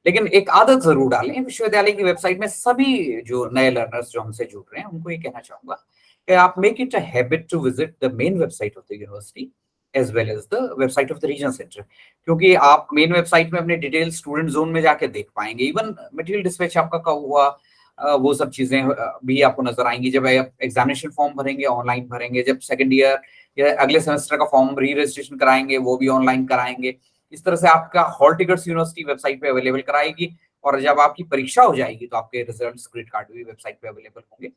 लेकिन एक आदत जरूर डालें, विश्वविद्यालय की वेबसाइट में सभी जो नए लर्नर्स जो हमसे जुड़ रहे हैं उनको ये कहना चाहूंगा कि आप make it a habit to visit the main website of the university as well as the website of the regional centre, क्योंकि आप मेन वेबसाइट में अपने डिटेल स्टूडेंट जोन में जाके देख पाएंगे। इवन मटेरियल डिस्पैच आपका कब हुआ, वो सब चीजें भी आपको नजर आएंगी। जब आप एग्जामिनेशन फॉर्म भरेंगे ऑनलाइन भरेंगे, जब सेकंड ईयर या अगले सेमेस्टर का फॉर्म री रजिस्ट्रेशन कराएंगे वो भी ऑनलाइन कराएंगे। इस तरह से आपका हॉल टिकट्स यूनिवर्सिटी वेबसाइट पे अवेलेबल कराएगी, और जब आपकी परीक्षा हो जाएगी तो आपके रिजल्ट्स, ग्रेड कार्ड भी वेबसाइट पे अवेलेबल होंगे।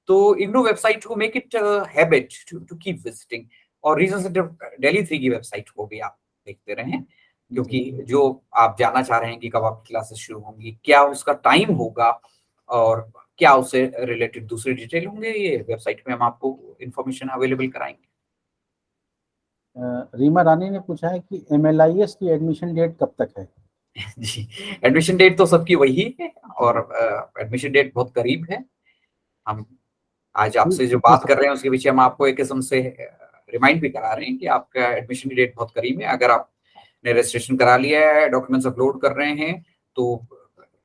तो इग्नू वेबसाइट को make it habit to keep visiting, और रीजन सेंटर दिल्ली 3 की वेबसाइट को भी आप देखते रहें, क्योंकि जो आप जानना चाह रहे हैं कि कब आपकी क्लासेस शुरू होंगी, क्या उसका टाइम होगा, और क्या उससे रिलेटेड दूसरे डिटेल होंगे, ये वेबसाइट पे हम आपको इंफॉर्मेशन अवेलेबल कराएंगे। रीमा रानी ने पूछा है कि MLIS की एडमिशन डेट कब तक है? जी, एडमिशन डेट तो सबकी वही है, और एडमिशन डेट बहुत करीब है। हम आज आपसे जो बात कर रहे हैं उसके पीछे हम आपको एक किस्म से रिमाइंड भी करा रहे हैं कि आपका एडमिशन की डेट बहुत करीब है। अगर आपने रजिस्ट्रेशन करा लिया है, डॉक्यूमेंट्स अपलोड कर रहे हैं, तो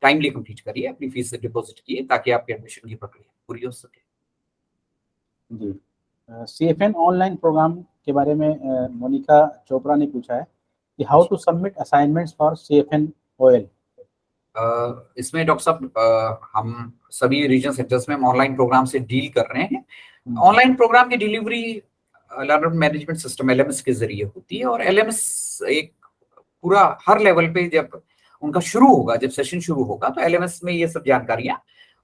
टाइमली कंप्लीट करिए, अपनी फीस से डिपॉजिट किए, ताकि आपके एडमिशन की प्रक्रिया पूरी हो सके। जी, CFN ऑनलाइन प्रोग्राम के बारे में मोनिका चोपड़ा ने पूछा है कि how to submit assignments for CFN OL। इसमें डॉक्टर साहब हम सभी रीजन सेंटर्स में ऑनलाइन प्रोग्राम से डील कर रहे हैं। ऑनलाइन प्रोग्राम की delivery learner management system LMS के जरिए होती है, और LMS एक पूरा हर लेवल पे जब उनका शुरू होगा, जब सेशन शुरू होगा, तो LMS में ये सब जानकारियां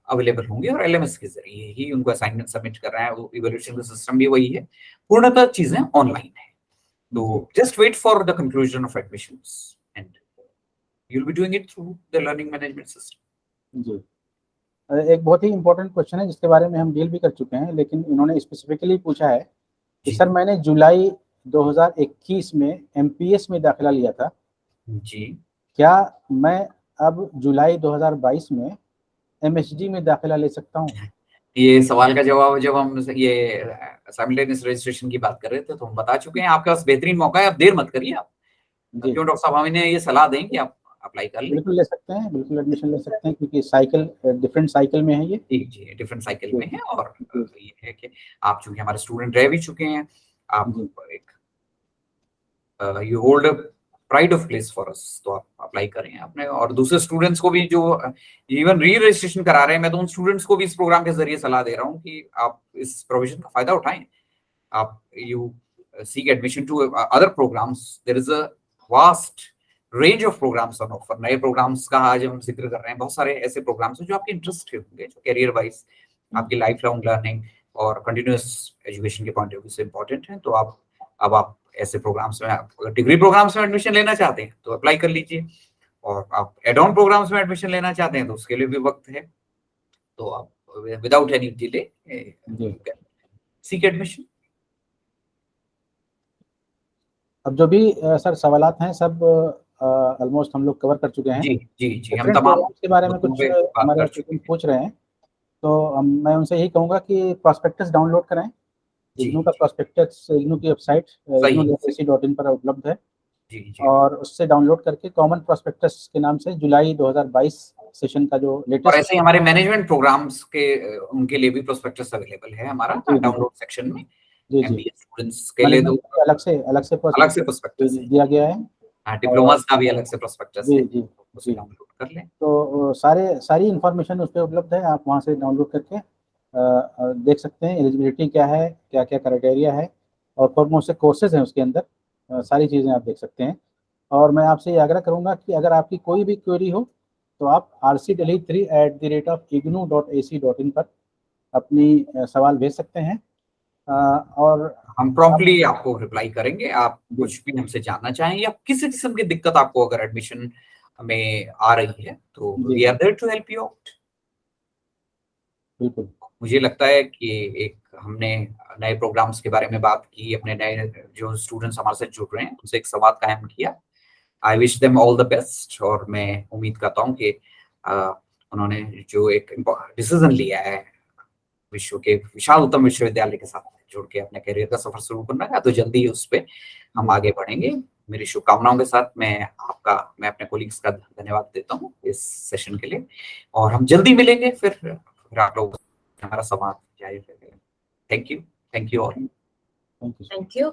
अवेलेबल होंगी, और LMS के जरिए ही उनको असाइनमेंट सबमिट कर रहा है। वो इवैल्यूएशन का सिस्टम भी वही है, पूर्णतः चीजें ऑनलाइन है। तो just wait for the conclusion of admissions and you'll be doing it through the learning management system। जी, एक बहुत ही इम्पोर्टेंट क्वेश्चन है जिसके बारे में हम डील भी कर चुके हैं, लेकिन इन्होंने स्पेसिफिकली पूछा है कि सर मैंने जुलाई 2021 में MPS में दाखिला लिया था जी, क्या मैं अब जुलाई 2022 में MSD में दाखिला ले सकता हूँ? ये सवाल का जवाब जब हम ये साइमल्टेनियस रजिस्ट्रेशन की बात कर रहे थे तो हम बता चुके हैं। आपके पास बेहतरीन मौका है, आप देर मत करिए। आप क्यों डॉक्टर साहब, हम इन्हें ये सलाह दें कि आप अप्लाई कर लें। बिल्कुल ले सकते हैं, बिल्कुल एडमिशन ले सकते हैं, क्योंकि साइकिल डिफरेंट साइकिल में है ये। जी, डिफरेंट साइकिल में है, और ये है कि आप चूंकि हमारे स्टूडेंट रह भी चुके हैं, आप एक you hold a pride of place for us, तो आप अप्लाई करें आपने। और दूसरे स्टूडेंट्स को भी जो इवन री रजिस्ट्रेशन करा रहे हैं, मैं तो उन स्टूडेंट्स को भी इस प्रोग्राम के जरिए सलाह दे रहा हूँ कि आप इस प्रोविजन का फायदा उठाएं। आप you seek admission to other programmes, there is a vast range of programmes on offer. नए प्रोग्राम्स का आज हम जिक्र कर रहे हैं, बहुत सारे ऐसे प्रोग्राम्स हैं जो आपके इंटरेस्ट के होंगे, जो करियर वाइज आपकी लाइफ लॉन्ग लर्निंग और कंटिन्यूअस एजुकेशन के पॉइंट ऑफ व्यू से इंपॉर्टेंट है। तो आप ऐसे प्रोग्राम्स में, अगर डिग्री प्रोग्राम्स में एडमिशन लेना चाहते हैं तो अप्लाई कर लीजिए, और आप एड ऑन प्रोग्राम्स में एडमिशन लेना चाहते हैं तो उसके लिए भी वक्त है। तो आप without any delay seek admission. अब जो भी सर सवालात हैं सब ऑलमोस्ट हम लोग कवर कर चुके हैं। जी जी जी, हम डिफरेंट तमाम प्रोग्राम्स के बारे में कुछ हमारे स्टूडेंट पूछ रहे हैं, तो मैं उनसे यही कहूँगा कि प्रॉस्पेक्टस डाउनलोड करें। इग्नू का प्रॉस्पेक्टस इग्नू की वेबसाइट ignou.ac.in पर उपलब्ध है, जी जी, और उससे डाउनलोड करके कॉमन प्रॉस्पेक्टस के नाम से जुलाई 2022 सेशन का जो और लेटेस्ट, ऐसे ही हमारे मैनेजमेंट प्रोग्राम्स के उनके लिए भी प्रोस्पेक्टस अवेलेबल है हमारा डाउनलोड सेक्शन में। जी एमबीए स्टूडेंट्स के लिए तो अलग से प्रोस्पेक्टस दिया गया है। डिप्लोमास का भी अलग से प्रोस्पेक्टस है, जी उसे डाउनलोड कर लें। तो सारी इंफॉर्मेशन उस पर उपलब्ध है, आप वहाँ से डाउनलोड करके देख सकते हैं एलिजिबिलिटी क्या है, क्या क्या क्राइटेरिया है, और कौन से कोर्सेज हैं उसके अंदर, सारी चीज़ें आप देख सकते हैं। और मैं आपसे ये आग्रह करूँगा कि अगर आपकी कोई भी क्वेरी हो तो आप rcdelhi3@ignou.ac.in पर अपनी सवाल भेज सकते हैं, और हम प्रॉम्प्टली आपको रिप्लाई करेंगे। आप कुछ भी हमसे जानना चाहें या किसी किस्म की दिक्कत आपको अगर एडमिशन में आ रही है तो we are there to help you out. बिल्कुल। मुझे लगता है कि एक हमने नए प्रोग्राम्स के बारे में बात की, अपने नए जो स्टूडेंट्स हमारे साथ जुड़ रहे हैं उनसे एक संवाद कायम किया। I wish them all the best, और मैं उम्मीद करता हूँ कि उन्होंने जो एक डिसीजन लिया है विश्व के विशाल उत्तम विश्वविद्यालय के साथ जुड़ के अपने करियर का सफर शुरू करना है, तो जल्दी ही उस पर हम आगे बढ़ेंगे। मेरी शुभकामनाओं के साथ मैं अपने कोलीग्स का धन्यवाद देता हूँ इस सेशन के लिए, और हम जल्दी मिलेंगे फिर आप लोग हमारा संवाद जारी रखेंगे। Thank you all. Thank you.